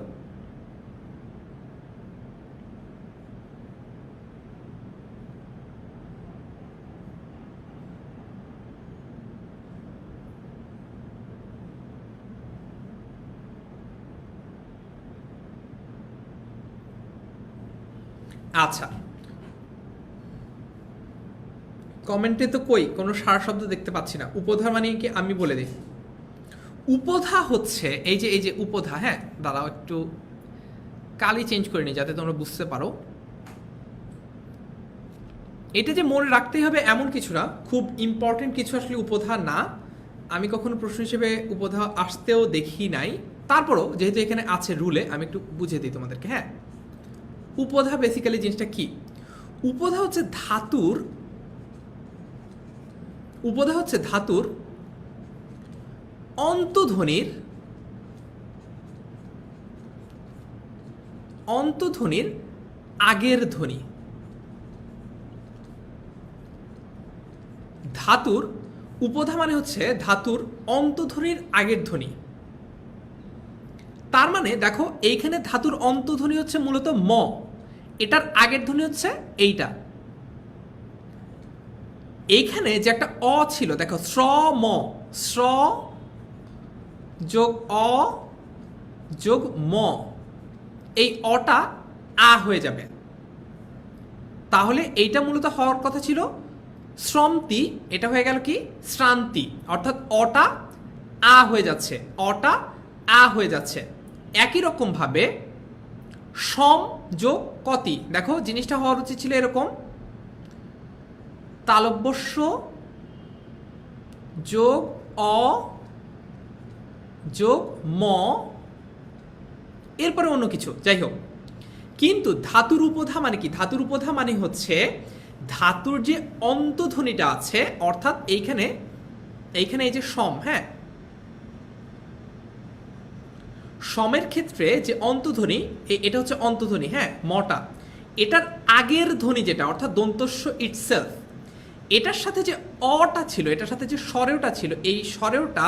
আচ্ছা, কমেন্টে তো কই কোনো সার শব্দ দেখতে পাচ্ছি না। উপধা মানে কি আমি বলে দিই, উপধা হচ্ছে এই যে উপধা, হ্যাঁ দাঁড়াও একটু কালি চেঞ্জ করে নিই যাতে তোমরা বুঝতে পারো। এটা যে মনে রাখতেই হবে এমন কিছু না, খুব ইম্পর্টেন্ট কিছু আসলে উপধা না, আমি কখনো প্রশ্ন হিসেবে উপধা আসতেও দেখি নাই, তারপরও যেহেতু এখানে আছে রুলে আমি একটু বুঝিয়ে দিই তোমাদেরকে। হ্যাঁ, উপধা বেসিক্যালি জিনিসটা কি? উপধা হচ্ছে ধাতুর অন্তধ্বনির আগের ধ্বনি। ধাতুর উপধা মানে হচ্ছে ধাতুর অন্তধ্বনির আগের ধ্বনি। তার মানে দেখো এইখানে ধাতুর অন্তধ্বনি হচ্ছে মূলত ম, এটার আগের ধ্বনি হচ্ছে এইটা। এইখানে যে একটা অ ছিল, দেখো শ্র ম, শ্র যোগ অ যোগ ম, এই অটা আ হয়ে যাবে। তাহলে এইটা মূলত হওয়ার কথা ছিল শ্রমতি, এটা হয়ে গেল কি শ্রান্তি, অর্থাৎ অটা আ হয়ে যাচ্ছে, অটা আ হয়ে যাচ্ছে। একই রকম ভাবে সম যোগ কতি, দেখো জিনিসটা হওয়ার উচিত ছিল এরকম, তালব্যস্য যোগ অ যোগ ম, এরপরে অন্য কিছু, যাই হোক। কিন্তু ধাতুর উপধা মানে কি? ধাতুর উপধা মানে হচ্ছে ধাতুর যে অন্তধ্বনিটা আছে, অর্থাৎ এইখানে এই যে সম, হ্যাঁ, সমের ক্ষেত্রে যে অন্তধ্বনি, এটা হচ্ছে অন্তধ্বনি, হ্যাঁ, মটা, এটার আগের ধ্বনি যেটা অর্থাৎ দন্তস্ব ইটসেলফ, এটার সাথে যে অটা ছিল, এটার সাথে যে স্বরেওটা ছিল, এই স্বরেওটা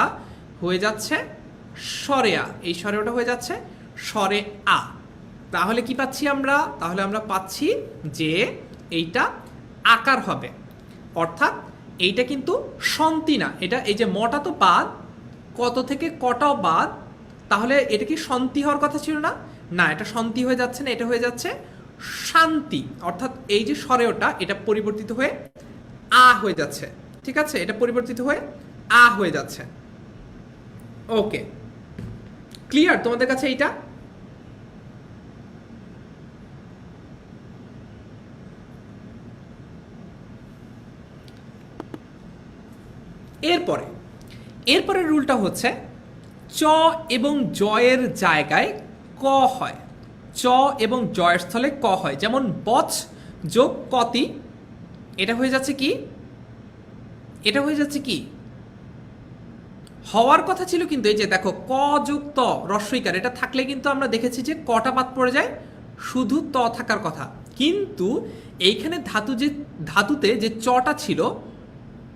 হয়ে যাচ্ছে স্বরে আ, এই স্বরেওটা হয়ে যাচ্ছে স্বরে আ। তাহলে কি পাচ্ছি আমরা? তাহলে আমরা পাচ্ছি যে এইটা আকার হবে, অর্থাৎ এইটা কিন্তু সন্তি না, এটা এই যে মটা তো বাদ, কত থেকে কটাও বাদ, তাহলে এটা কি সন্তি হওয়ার কথা ছিল না? না, এটা সন্তি হয়ে যাচ্ছে না, এটা হয়ে যাচ্ছে শান্তি, অর্থাৎ এই যে স্বরেওটা এটা পরিবর্তিত হয়ে আ হয়ে যাচ্ছে, ঠিক আছে, এটা পরিবর্তিত হয়ে আ হয়ে যাচ্ছে। ওকে, ক্লিয়ার তোমাদের কাছে এইটা? এরপরে রুলটা হচ্ছে চ এবং জয়ের জায়গায় ক হয়, চ এবং জয়ের স্থলে ক হয়। যেমন বচ যোগ কতি, এটা হয়ে যাচ্ছে কি? এটা হয়ে যাচ্ছে কি? হওয়ার কথা ছিল, কিন্তু এই যে দেখো ক যোগ ত রস্বইকার, এটা থাকলে কিন্তু আমরা দেখেছি যে কটা বাদ পড়ে যায়, শুধু ত থাকার কথা। কিন্তু এইখানে ধাতুতে যে চটা ছিল,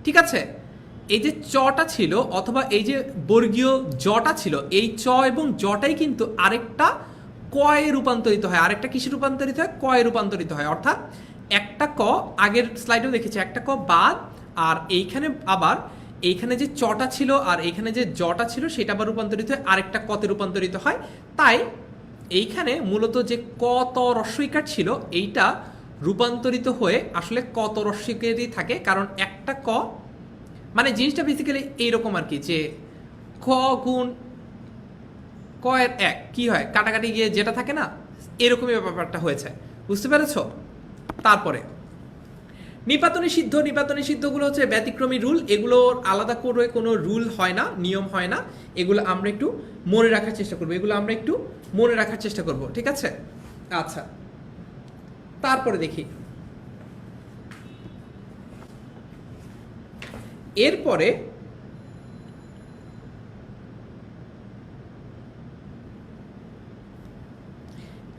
ঠিক আছে, এই যে চটা ছিল অথবা এই যে বর্গীয় জটা ছিল, এই চ এবং জটাই কিন্তু আরেকটা কয়ে রূপান্তরিত হয়, আরেকটা কিসে রূপান্তরিত হয়? কয়ে রূপান্তরিত হয়। অর্থাৎ একটা ক, আগের স্লাইডেও দেখেছি, একটা ক বাদ, আর এইখানে আবার এইখানে যে চটা ছিল আর এইখানে যে জটা ছিল সেটা আবার রূপান্তরিত হয় আরেকটা কতে রূপান্তরিত হয়। তাই এইখানে মূলত যে ক ত রস্বইকার ছিল, এইটা রূপান্তরিত হয়ে আসলে ক ত রস্বইকারই থাকে, কারণ একটা ক মানে জিনিসটা বেসিক্যালি এইরকম আর কি, যে ক গুণ ক এর এক কি হয়, কাটাকাটি গিয়ে যেটা থাকে না, এরকমই ব্যাপারটা হয়েছে, বুঝতে পেরেছ? তারপরে নিপাতনী সিদ্ধগুলো হচ্ছে ব্যতিক্রমী রুল, এগুলোর আলাদা করে কোনো রুল হয় না, নিয়ম হয় না, এগুলো আমরা একটু মনে রাখার চেষ্টা করব, ঠিক আছে? আচ্ছা, তারপরে দেখি,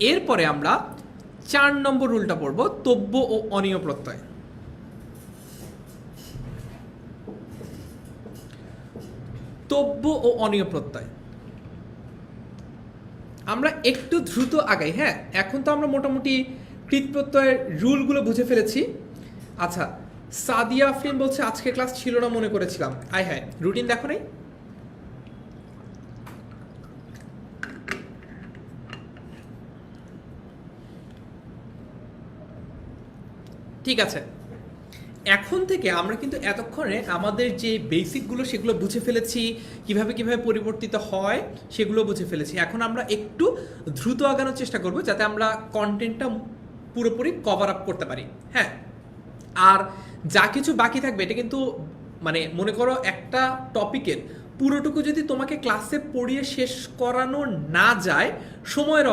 এরপরে আমরা 4 নম্বর রুলটা পড়ব, তব্য ও অনীয় প্রত্যয়। তব্য ও অনীয় প্রত্যয় আমরা একটু দ্রুত আগাই, হ্যাঁ, এখন তো আমরা মোটামুটি কৃত প্রত্যয়ের রুলগুলো বুঝে ফেলেছি। আচ্ছা, সাদিয়া আফরিন বলছে আজকে ক্লাস ছিল না মনে করেছিলাম। আয় হ্যাঁ, রুটিন দেখো নাই? ঠিক আছে, এখন থেকে আমরা কিন্তু এতক্ষণে আমাদের যে বেসিকগুলো সেগুলো বুঝে ফেলেছি, কিভাবে পরিবর্তিত হয় সেগুলো বুঝে ফেলেছি। এখন আমরা একটু দ্রুত আগানোর চেষ্টা করব যাতে আমরা কন্টেন্টটা পুরোপুরি কভার আপ করতে পারি, হ্যাঁ। আর যা কিছু বাকি থাকবে এটা কিন্তু মানে মনে করো একটা টপিকের পুরোটুকু যদি তোমাকে ক্লাসে পড়িয়ে শেষ করানো না যায় সময়ের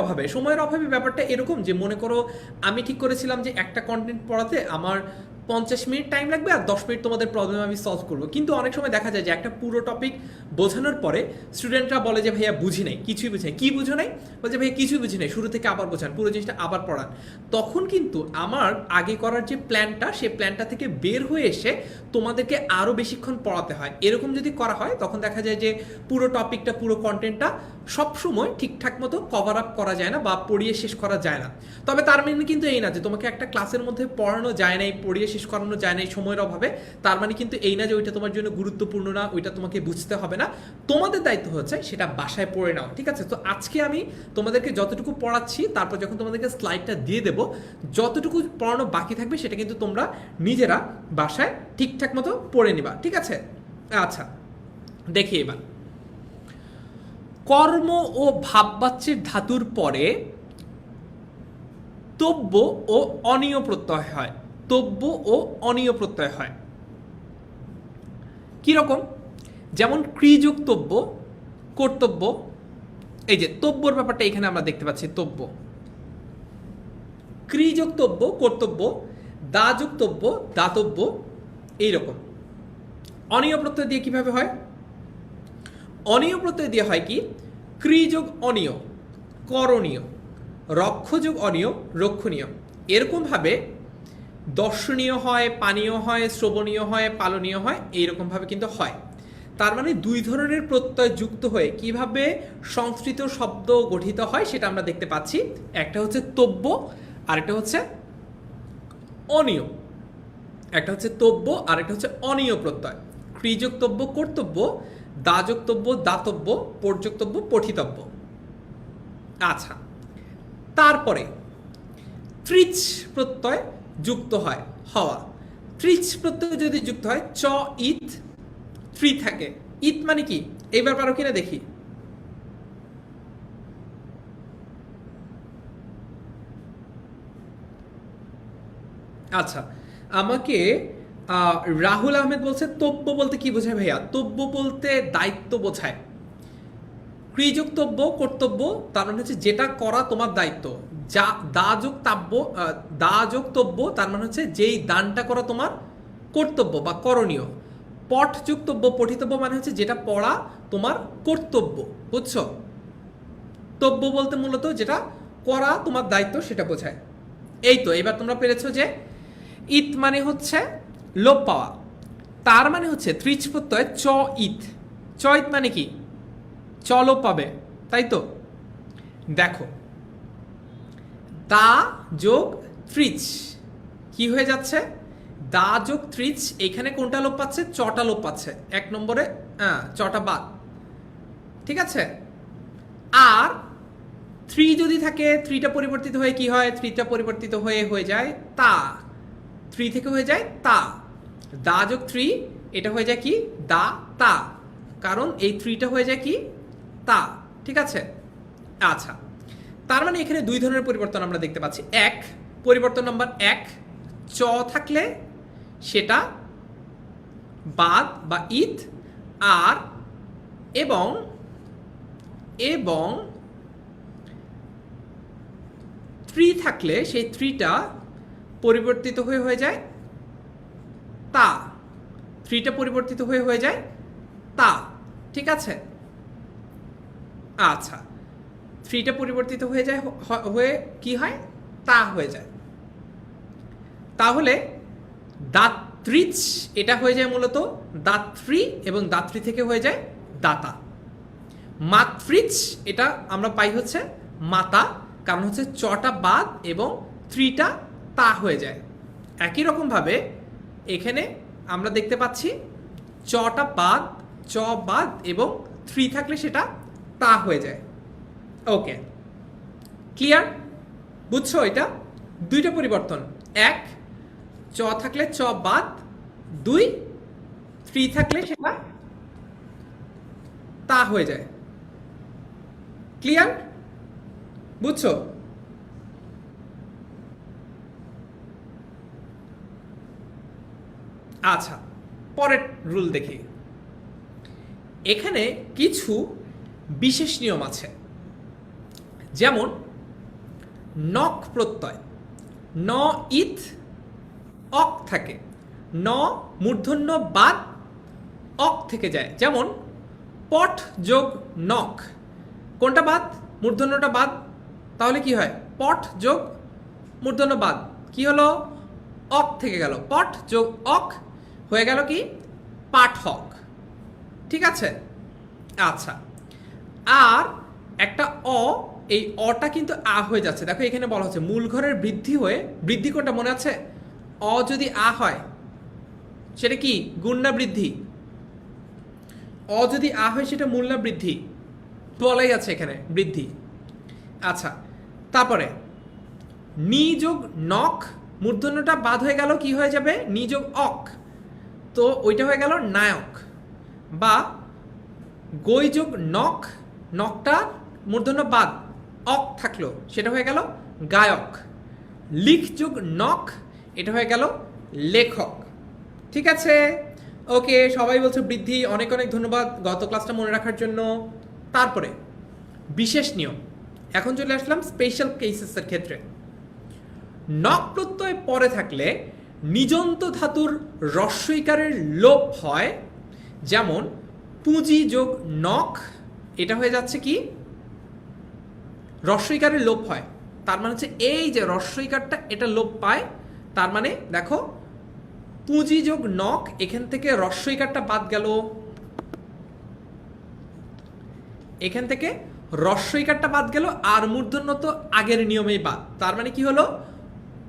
অভাবে ব্যাপারটা এরকম যে মনে করো আমি ঠিক করেছিলাম যে একটা কন্টেন্ট পড়াতে আমার 50 মিনিট টাইম লাগবে আর 10 মিনিট তোমাদের প্রবলেম আমি সলভ করবো, কিন্তু অনেক সময় দেখা যায় যে একটা পুরো টপিক বোঝানোর পরে স্টুডেন্টরা বলে যে ভাইয়া বুঝি নাই, কিছুই বুঝি নাই। কি বুঝো নাই? বলছে ভাইয়া কিছুই বুঝি নাই, শুরু থেকে আবার বোঝান, পুরো জিনিসটা আবার পড়ান। তখন কিন্তু আমার আগে করার যে প্ল্যানটা, সেই প্ল্যানটা থেকে বের হয়ে এসে তোমাদেরকে আরও বেশিক্ষণ পড়াতে হয়। এরকম যদি করা হয় তখন দেখা যায় যে পুরো টপিকটা, পুরো কন্টেন্টটা সবসময় ঠিকঠাক মতো কভার আপ করা যায় না বা পড়িয়ে শেষ করা যায় না। তবে তার মানে কিন্তু এই না যে তোমাকে একটা ক্লাসের মধ্যে পড়ানো যায় নাই, পড়িয়ে শেষ করানো যায় না এই সময়ের অভাবে, তার মানে কিন্তু এই না যে ওইটা তোমার জন্য গুরুত্বপূর্ণ না, ওইটা তোমাকে বুঝতে হবে না। তোমাদের দায়িত্ব হচ্ছে সেটা বাসায় পড়ে নাও, ঠিক আছে? তো আজকে আমি তোমাদেরকে যতটুকু পড়াচ্ছি, তারপর যখন তোমাদেরকে স্লাইডটা দিয়ে দেবো, যতটুকু পড়ানো বাকি থাকবে সেটা কিন্তু তোমরা নিজেরা বাসায় ঠিকঠাক মতো পড়ে নিবা, ঠিক আছে? আচ্ছা, দেখি এবার কর্ম ও ভাববাচ্যের ধাতুর পরে তব্য ও অনীয় প্রত্যয় হয়। তব্য ও অনীয় প্রত্যয় হয় কিরকম? যেমন ক্রিযুক তব্য, কর্তব্য, এই যে তব্যর ব্যাপারটা এখানে আমরা দেখতে পাচ্ছি, তব্য, ক্রিযুক তব্য কর্তব্য, দাযুক তব্য দাতব্য, এইরকম। অনীয় প্রত্যয় দিয়ে কিভাবে হয়? অনীয় প্রত্যয় দিয়ে হয় কি, ক্রিযোগ অনীয় করণীয়, রক্ষযোগ অনীয় রক্ষণীয়, এরকমভাবে দর্শনীয় হয়, পানীয় হয়, শ্রবণীয় হয়, পালনীয় হয়, এইরকমভাবে কিন্তু হয়। তার মানে দুই ধরনের প্রত্যয় যুক্ত হয়ে কিভাবে সংস্কৃত শব্দ গঠিত হয় সেটা আমরা দেখতে পাচ্ছি। একটা হচ্ছে তব্য, আরেকটা হচ্ছে অনীয়। একটা হচ্ছে তব্য, আরেকটা হচ্ছে অনীয় প্রত্যয়। ক্রিযোক্তব্য কর্তব্য, দাযোক্তব্য দাতব্য, পর্যোক্তব্য পঠিতব্য। আচ্ছা, তারপরে ত্রিচ প্রত্যয় যুক্ত হয়, হওয়া। ত্রিচ প্রত্যয় যদি যুক্ত হয়, চ ইত ত্রি থাকে। ইত মানে কি এইবার পারো কিনা দেখি? আচ্ছা, আমাকে রাহুল আহমেদ বলছে তব্য বলতে কি বোঝায় ভাইয়া? তব্য বলতে দায়িত্ব বোঝায়। ক্রিযুক্তব্য কর্তব্য তার মানে হচ্ছে যেটা করা তোমার দায়িত্ব। যা দাযোক্তাব্য, দাযোক্তব্য তার মানে হচ্ছে যেই দানটা করা তোমার কর্তব্য বা করণীয়। পঠযুক্তব্য পঠিতব্য মানে হচ্ছে যেটা পড়া তোমার কর্তব্য, বুঝছো? তব্য বলতে মূলত যেটা করা তোমার দায়িত্ব সেটা বোঝায়। এই তো এবার তোমরা পেরেছো যে ইত মানে হচ্ছে লোপ পাওয়া, তার মানে হচ্ছে ত্রিচ প্রত্যয় চ ইত। চ ইত মানে কি? চ লোপ পাবে, তাই তো? দেখো, দা যোগ ত্রিচ কি হয়ে যাচ্ছে? দা যোগ ত্রিচ, এখানে কোনটা লোপ পাচ্ছে? চটা লোপ পাচ্ছে, এক নম্বরে চটা বাদ, ঠিক আছে? আর থ্রি যদি থাকে, থ্রিটা পরিবর্তিত হয়ে কি হয়? থ্রিটা পরিবর্তিত হয়ে যায় তা, থ্রি থেকে হয়ে যায় তা। দা যোগ থ্রি, এটা হয়ে যায় কি? দা তা, কারণ এই থ্রিটা হয়ে যায় কি? তা, ঠিক আছে? আচ্ছা, তার মানে এখানে দুই ধরনের পরিবর্তন আমরা দেখতে পাচ্ছি। এক, পরিবর্তন নাম্বার এক, চ থাকলে সেটা বাদ বা ইত, আর এবং এবং থ্রি থাকলে সেই থ্রিটা পরিবর্তিত হয়ে যায় তা। থ্রিটা পরিবর্তিত হয়ে যায় তা, ঠিক আছে? আচ্ছা, থ্রিটা পরিবর্তিত হয়ে যায়, হয়ে কি হয়? তা হয়ে যায়। তাহলে দাত্রিচ এটা হয়ে যায় মূলত দাত্রী, এবং দাত্রী থেকে হয়ে যায় দাতা। মাতৃচ এটা আমরা পাই হচ্ছে মাতা, কারণ হচ্ছে চটা বাদ এবং থ্রিটা তা হয়ে যায়। একই রকমভাবে এখানে আমরা দেখতে পাচ্ছি চটা বাদ, চ বাদ এবং থ্রি থাকলে সেটা তা হয়ে যায়। ওকে, ক্লিয়ার? বুঝছো? এটা দুইটা পরিবর্তন। এক, চ থাকলে চ বাদ, দুই, থ্রি থাকলে সেটা তা হয়ে যায়। ক্লিয়ার? বুঝছো? আচ্ছা, পরের রুল দেখি। এখানে কিছু বিশেষ নিয়ম আছে, যেমন নক প্রত্যয়, ন ইত অক থাকে, ন মূর্ধন্য বাদ অক থেকে যায়। যেমন পট যোগ নক, কোনটা বাদ? মূর্ধন্যটা বাদ, তাহলে কি হয়? পট যোগ মূর্ধন্য বাদ, কি হলো? অক থেকে গেল, পট যোগ অক হয়ে গেল কি? পাঠক, ঠিক আছে? আচ্ছা, আর একটা অ, এই অটা কিন্তু আ হয়ে যাচ্ছে। দেখো এখানে বলা হচ্ছে মূল ঘরের বৃদ্ধি হয়ে, বৃদ্ধি কোনটা মনে আছে? অ যদি আ হয় সেটা কি গুণ না বৃদ্ধি? অ যদি আ হয় সেটা মূল না বৃদ্ধি? বলাই আছে এখানে বৃদ্ধি। আচ্ছা, তারপরে নি যোগ নখ, মূর্ধন্যটা বাদ হয়ে গেল, কি হয়ে যাবে? নি যোগ অক, তো ওইটা হয়ে গেল নায়ক। বা গই যোগ নখ, নখটা মূর্ধন্য বাদ, অক থাকলো, সেটা হয়ে গেল গায়ক। লিখ যোগ নখ, এটা হয়ে গেল লেখক। ঠিক আছে, ওকে, সবাই বলছে বৃদ্ধি, অনেক অনেক ধন্যবাদ গত ক্লাসটা মনে রাখার জন্য। তারপরে বিশেষ নিয়ম, এখন চলে আসলাম স্পেশাল কেসেসের ক্ষেত্রে। নক প্রত্যয় পরে থাকলে নিযন্ত ধাতুর রস্বইকারের লোপ হয়, যেমন পুঁজি যোগ নখ, এটা হয়ে যাচ্ছে কি রস্বইকারের লোপ হয়। তার মানে হচ্ছে এই যে রস্বইকারটা এটা লোপ পায়, তার মানে দেখো পুঁজি যোগ নখ, এখান থেকে রস্বইকারটা বাদ গেল, এখান থেকে রস্বইকারটা বাদ গেল, আর মূর্ধন্য তো আগের নিয়মেই বাদ। তার মানে কি হলো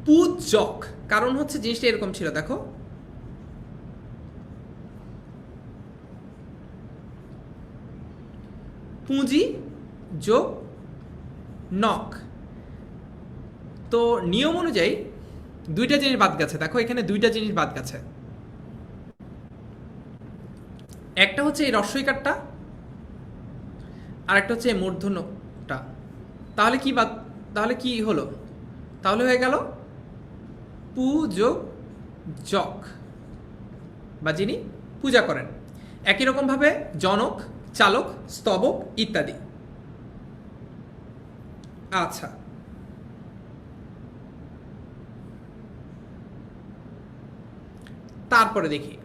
পুজক। কারণ হচ্ছে জিনিসটা এরকম ছিল, দেখো পুঁজি যোগ নখ, তো নিয়ম অনুযায়ী দুইটা জিনিস বাদ গেছে। দেখো এখানে দুইটা জিনিস বাদ গেছে, একটা হচ্ছে এই রস্বইকারটা, আর একটা হচ্ছে এই মূর্ধন্যটা। তাহলে কি বাদ, তাহলে কি হলো? তাহলে হয়ে গেল পু যোগ জক, বা যিনি পূজা করেন। একই রকম ভাবে জনক, চালক, স্তবক ইত্যাদি। আচ্ছা, তারপরে দেখি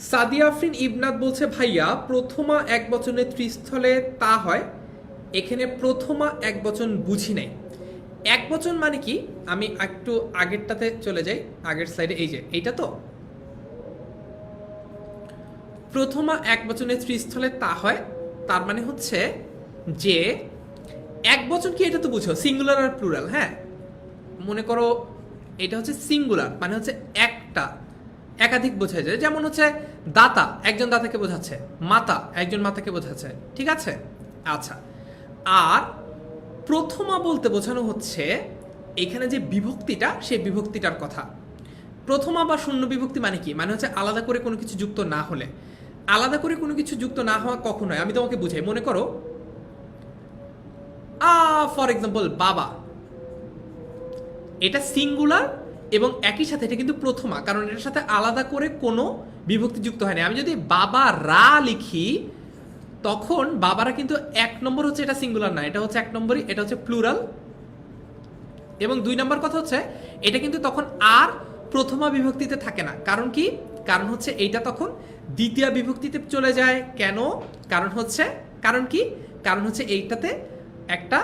সাদিয়া আফরিন ইবনাথ বলছে ভাইয়া প্রথমা এক বচনের ত্রিস্থলে তা হয়, এখানে প্রথমা এক বচন বুঝি নাই। এক বচন মানে কি? আমি একটু আগেরটাতে চলে যাই, আগের স্লাইডে, এই যে এইটা, তো প্রথমা এক বচনের ত্রিস্থলে তা হয়, তার মানে হচ্ছে যে এক বচন কি এটা তো বুঝো সিঙ্গুলার আর প্লুরাল। হ্যাঁ, মনে করো এটা হচ্ছে সিঙ্গুলার, মানে হচ্ছে একটা, একাধিক বোঝা যায়। যেমন হচ্ছে দাতা, একজন দাতাকে বোঝাচ্ছে, মাতা একজন মাতাকে বোঝাচ্ছে। ঠিক আছে, আচ্ছা। আর প্রথমা বলতে বোঝানো হচ্ছে এখানে যে বিভক্তিটা, সেই বিভক্তিটার কথা। প্রথমা বা শূন্য বিভক্তি মানে কি? মানে হচ্ছে আলাদা করে কোনো কিছু যুক্ত না হলে। আলাদা করে কোনো কিছু যুক্ত না হওয়া কখন হয় আমি তোমাকে বুঝাই। মনে করো ফর এক্সাম্পল বাবা, এটা সিঙ্গুলার এবং একই সাথে এটা কিন্তু প্রথমা, কারণ এটার সাথে আলাদা করে কোনো বিভক্তি যুক্ত হয়নি। আমি যদি বাবা রা লিখি, তখন বাবারা কিন্তু এক নম্বর হচ্ছে এটা সিঙ্গুলার না, এটা হচ্ছে এক নম্বরই, এটা হচ্ছে প্লুরাল। এবং দুই নম্বর কথা হচ্ছে এটা কিন্তু তখন আর প্রথমা বিভক্তিতে থাকে না। কারণ কি? কারণ হচ্ছে এইটা তখন দ্বিতীয় বিভক্তিতে চলে যায়। কেন? কারণ হচ্ছে, কারণ কি? কারণ হচ্ছে এইটাতে একটা,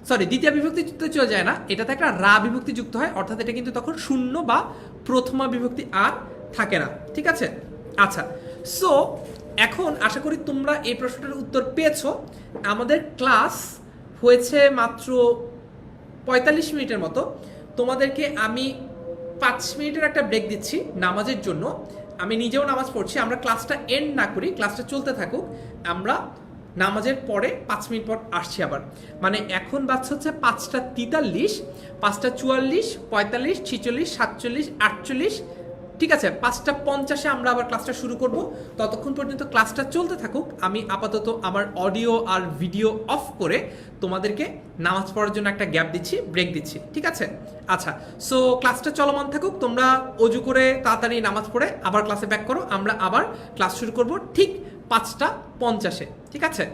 সরি, দ্বিতীয় বিভক্তিতে চলে যায় না, এটাতে একটা রা বিভক্তি যুক্ত হয়, অর্থাৎ এটা কিন্তু তখন শূন্য বা প্রথমা বিভক্তি আর থাকে না। ঠিক আছে, আচ্ছা। সো এখন আশা করি তোমরা এই প্রশ্নটার উত্তর পেয়েছো। আমাদের ক্লাস হয়েছে মাত্র 45 মিনিটের মতো। তোমাদেরকে আমি 5 মিনিটের একটা ব্রেক দিচ্ছি নামাজের জন্য। আমি নিজেও নামাজ পড়ছি, আমরা ক্লাসটা এন্ড না করি, ক্লাসটা চলতে থাকুক। আমরা নামাজের পরে 5 মিনিট পর আসছি আবার। মানে এখন বাচ্চা হচ্ছে 5:43, 5:44, 45, 46, 47, 48। ঠিক আছে, 5:50 আমরা আবার ক্লাসটা শুরু করব। ততক্ষণ পর্যন্ত ক্লাসটা চলতে থাকুক। আমি আপাতত আমার অডিও আর ভিডিও অফ করে তোমাদেরকে নামাজ পড়ার জন্য একটা গ্যাপ দিচ্ছি, ব্রেক দিচ্ছি। ঠিক আছে, আচ্ছা। সো ক্লাসটা চলমান থাকুক, তোমরা অজু করে তাড়াতাড়ি নামাজ পড়ে আবার ক্লাসে ব্যাক করো। আমরা আবার ক্লাস শুরু করব ঠিক 5:50। ঠিক আছে।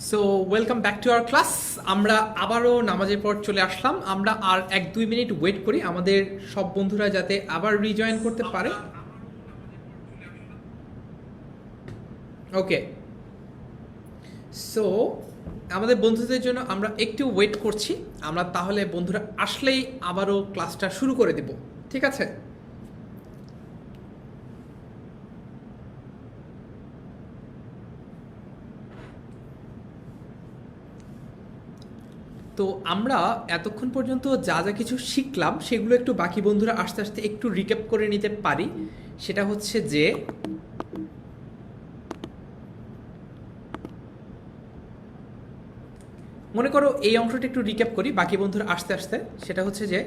So welcome back to our class. আমরা আবারও নামাজের পর চলে আসলাম। আমরা আর 1-2 মিনিট ওয়েট করি আমাদের সব বন্ধুরা যাতে আবার রিজয়েন করতে পারে। ওকে, সো আমাদের বন্ধুদের জন্য আমরা একটু ওয়েট করছি। আমরা তাহলে বন্ধুরা আসলেই আবারও ক্লাসটা শুরু করে দেব, ঠিক আছে? তো আমরা এতক্ষণ পর্যন্ত যা যা কিছু শিখলাম সেগুলো একটু বাকি বন্ধুরা আস্তে আস্তে একটু রিক্যাপ করে নিতে পারি। সেটা হচ্ছে যে মনে করো এই অংশটা একটু রিক্যাপ করি বাকি বন্ধুরা আস্তে আস্তে। সেটা হচ্ছে যে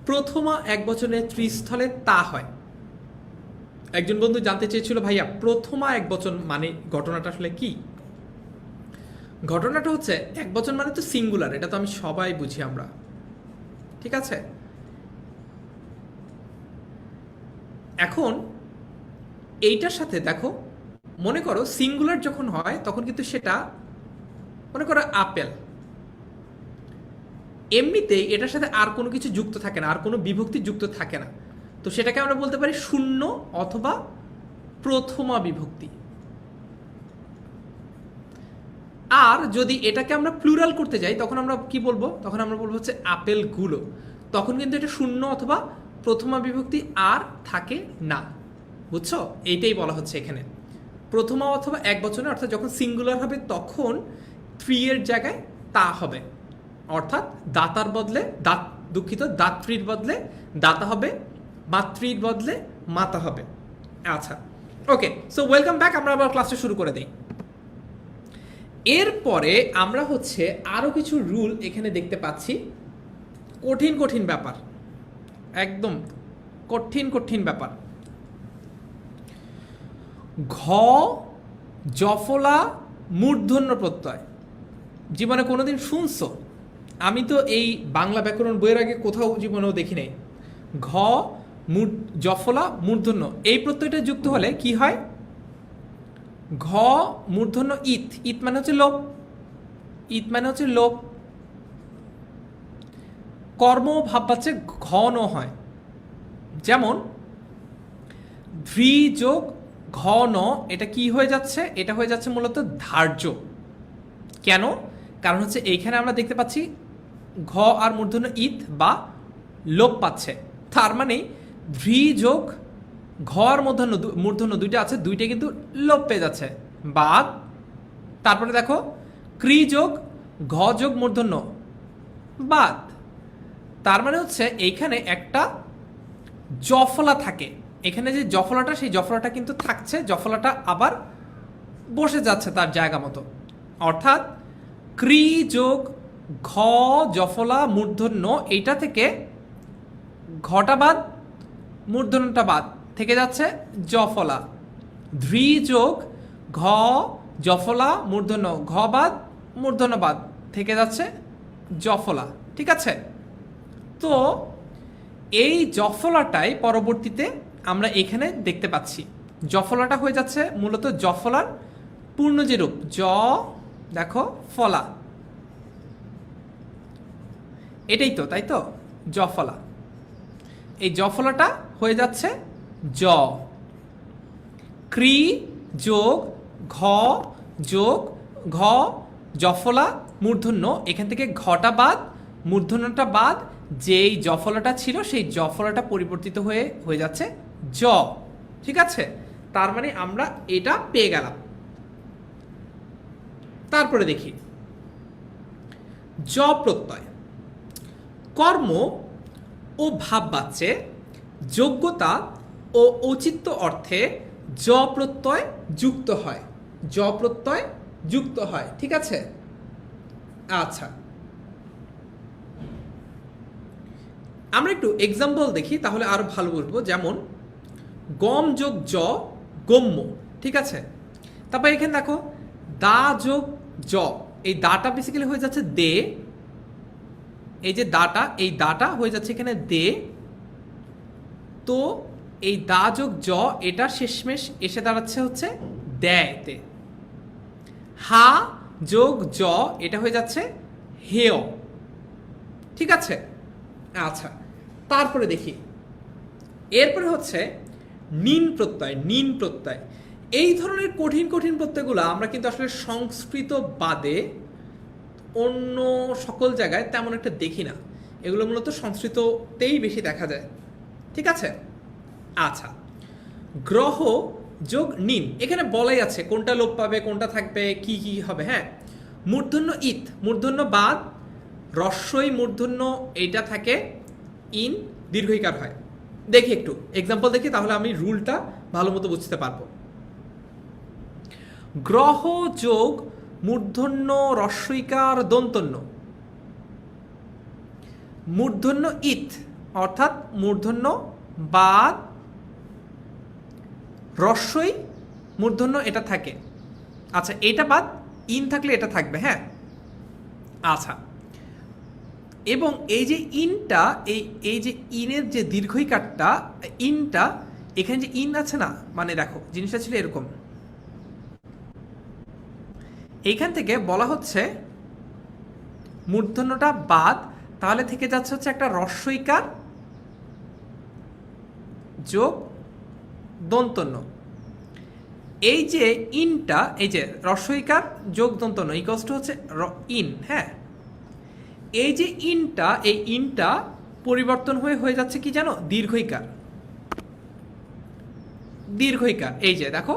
প্রথমা একবচনে ত্রিস্থলে তা হয়। একজন বন্ধু জানতে চেয়েছিল, ভাইয়া প্রথমা একবচন মানে ঘটনাটা আসলে কি? ঘটনাটা হচ্ছে একবচন মানে তো সিঙ্গুলার, এটা তো আমি সবাই বুঝি আমরা, ঠিক আছে? এখন এইটার সাথে দেখো, মনে করো সিঙ্গুলার যখন হয় তখন কিন্তু সেটা মনে করো আপেল, এমনিতেই এটার সাথে আর কোনো কিছু যুক্ত থাকে না, আর কোনো বিভক্তি যুক্ত থাকে না। তো সেটাকে আমরা বলতে পারি শূন্য অথবা প্রথমা বিভক্তি। আর যদি এটাকে আমরা প্লুরাল করতে যাই তখন আমরা কি বলবো? তখন আমরা বলবো হচ্ছে আপেলগুলো। তখন কিন্তু এটা শূন্য অথবা প্রথমা বিভক্তি আর থাকে না, বুঝছো? এইটাই বলা হচ্ছে এখানে। প্রথমা অথবা এক বচনে, অর্থাৎ যখন সিঙ্গুলার হবে তখন থ্রি এর জায়গায় তা হবে, অর্থাৎ দাতার বদলে দাত্রীর বদলে দাতা হবে, মাতৃর বদলে মাতা হবে। আচ্ছা, ওকে, সো ওয়েলকাম ব্যাক। আমরা আবার ক্লাসটা শুরু করে দিই। এরপরে আমরা হচ্ছে আরো কিছু রুল এখানে দেখতে পাচ্ছি। কঠিন কঠিন ব্যাপার, একদম কঠিন কঠিন ব্যাপার। ঘ জফলা মূর্ধন্য প্রত্যয় জীবনে কোনোদিন শুনছো? আমি তো এই বাংলা ব্যাকরণ বইয়ের আগে কোথাও জীবনেও দেখি নাই। ঘ জফলা মূর্ধন্য এই প্রত্যয়টা যুক্ত হলে কি হয়? ঘ মূর্ধন্য ইত, ইত মানে হচ্ছে লোপ, ইত মানে হচ্ছে লোপ। কর্ম ভাব পাচ্ছে ঘন হয়, যেমন ধৃ যোগ ঘন, এটা কি হয়ে যাচ্ছে? এটা হয়ে যাচ্ছে মূলত ধার্য। কেন? কারণ হচ্ছে এইখানে আমরা দেখতে পাচ্ছি ঘ আর মূর্ধন্য ইত বা লোপ পাচ্ছে। তার মানে ধৃ যোগ ঘ আর মূর্ধন্য দুইটা আছে, দুইটা কিন্তু লোপ পেয়ে যাচ্ছে, বাদ। তারপরে দেখো ক্রি যোগ ঘ যোগ মূর্ধন্য বাদ। তার মানে হচ্ছে এইখানে একটা জফলা থাকে। এখানে যে জফলাটা, সেই জফলাটা কিন্তু থাকছে, জফলাটা আবার বসে যাচ্ছে তার জায়গা মতো। অর্থাৎ ক্রি যোগ ঘ জফলা মূর্ধন্য, এইটা থেকে ঘটা বাদ, মূর্ধন্যটা বাদ, থেকে যাচ্ছে জফলা। ধৃ যোগ ঘ জফলা মূর্ধন্য, ঘ বাদ মূর্ধন্য বাদ, থেকে যাচ্ছে জফলা, ঠিক আছে? তো এই জফলাটাই পরবর্তীতে আমরা এখানে দেখতে পাচ্ছি। জফলাটা হয়ে যাচ্ছে মূলত জফলার পূর্ণ যে রূপ, জ দেখো ফলা, এটাই তো, তাই তো? জফলা, এই জফলাটা হয়ে যাচ্ছে জ। ক্রি যোগ ঘ যোগ ঘ জফলা মূর্ধন্য, এখান থেকে ঘটা বাদ, মূর্ধন্যটা বাদ, যেই জফলাটা ছিল সেই জফলাটা পরিবর্তিত হয়ে যাচ্ছে জ, ঠিক আছে? তার মানে আমরা এটা পেয়ে গেলাম। তারপরে দেখি জ প্রত্যয়। কর্ম ও ভাব বাচ্চে যোগ্যতা ও ঔচিত্য অর্থে জ প্রত্যয় যুক্ত হয়, জ প্রত্যয় যুক্ত হয়, ঠিক আছে? আচ্ছা, আমরা একটু এক্সাম্পল দেখি তাহলে আরো ভালো বুঝবো। যেমন গম যোগ জ গম্য, ঠিক আছে? তারপর এখানে দেখো দা যোগ জ, এই দাটা বেসিক্যালি হয়ে যাচ্ছে দে, এই যে দাটা, এই দাটা হয়ে যাচ্ছে এখানে দে। তো এই দা যোগ জ, এটা শেষমেশ এসে দাঁড়াচ্ছে হচ্ছে দেয়তে। হা যোগ জ, এটা হয়ে যাচ্ছে হেয়। ঠিক আছে, আচ্ছা তারপরে দেখি, এরপরে হচ্ছে নিন প্রত্যয়। নিন প্রত্যয়, এই ধরনের কঠিন কঠিন প্রত্যয়গুলো আমরা কিন্তু আসলে সংস্কৃত বাদে অন্য সকল জায়গায় তেমন একটা দেখি না, এগুলো মূলত সংস্কৃততেই বেশি দেখা যায়। ঠিক আছে, আচ্ছা গ্রহ যোগ নিন, এখানে বলাই আছে কোনটা লোপ পাবে কোনটা থাকবে কি কি হবে। হ্যাঁ, মূর্ধন্য ইত, মূর্ধন্য বাদ, রস্বই মূর্ধন্য এইটা থাকে, ইন দীর্ঘইকার হয়। দেখি একটু এক্সাম্পল দেখি, তাহলে আমি রুলটা ভালো মতো বুঝতে পারবো। গ্রহ যোগ মূর্ধন্য রস্বইকার দন্তন্য, মূর্ধন্য ইত অর্থাৎ মূর্ধন্য বাদ রস্বই মূর্ধন্য এটা থাকে। আচ্ছা এটা বাদ ইন থাকলে এটা থাকবে। হ্যাঁ, আচ্ছা এবং এই যে ইনটা, এই যে ইনের যে দীর্ঘইকারটা, ইনটা এখানে যে ইন আছে না, মানে দেখো জিনিসটা ছিল এরকম, এইখান থেকে বলা হচ্ছে মূর্ধন্যটা বাদ, তাহলে থেকে যাচ্ছে হচ্ছে একটা রস্বইকার যোগ দন্তন্য। এই যে ইনটা, এই যে রস্বইকার যোগ দন্তন্য ইকস টু হচ্ছে ইন। হ্যাঁ, এই যে ইনটা, এই ইনটা পরিবর্তন হয়ে যাচ্ছে কি জানো, দীর্ঘইকার। দীর্ঘইকার, এই যে দেখো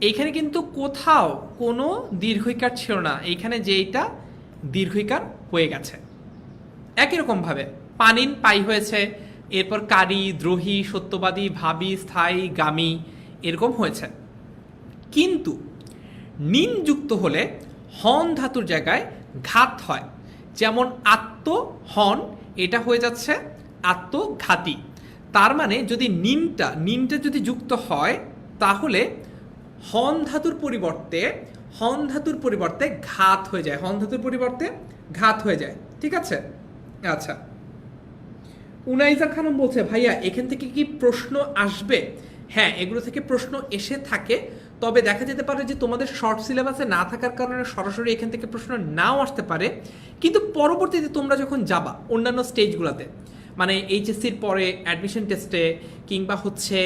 এইখানে কিন্তু কোথাও কোনো দীর্ঘইকার ছিল না, এইখানে যে এইটা দীর্ঘইকার হয়ে গেছে। একই রকম ভাবে পানিন পাই হয়েছে, এরপর কারি দ্রোহী সত্যবাদী ভাবী স্থায়ী গামী এরকম হয়েছে। কিন্তু নিন যুক্ত হলে হন ধাতুর জায়গায় ঘাত হয়, যেমন আত্ম হন, এটা হয়ে যাচ্ছে আত্মঘাতী। তার মানে যদি নিনটা যদি যুক্ত হয় তাহলে হন ধাতুর পরিবর্তে ঘাত হয়ে যায়, হন ধাতুর পরিবর্তে ঘাত হয়ে যায়। ঠিক আছে, আচ্ছা উনাইজা খানম বলছে ভাইয়া এখান থেকে কি প্রশ্ন আসবে? হ্যাঁ, এগুলো থেকে প্রশ্ন এসে থাকে, তবে দেখা যেতে পারে যে তোমাদের শর্ট সিলেবাসে না থাকার কারণে সরাসরি এখান থেকে প্রশ্ন নাও আসতে পারে, কিন্তু পরবর্তীতে তোমরা যখন যাবা অন্যান্য স্টেজগুলোতে, মানে এইচএসসির পরে অ্যাডমিশন টেস্টে কিংবা হচ্ছে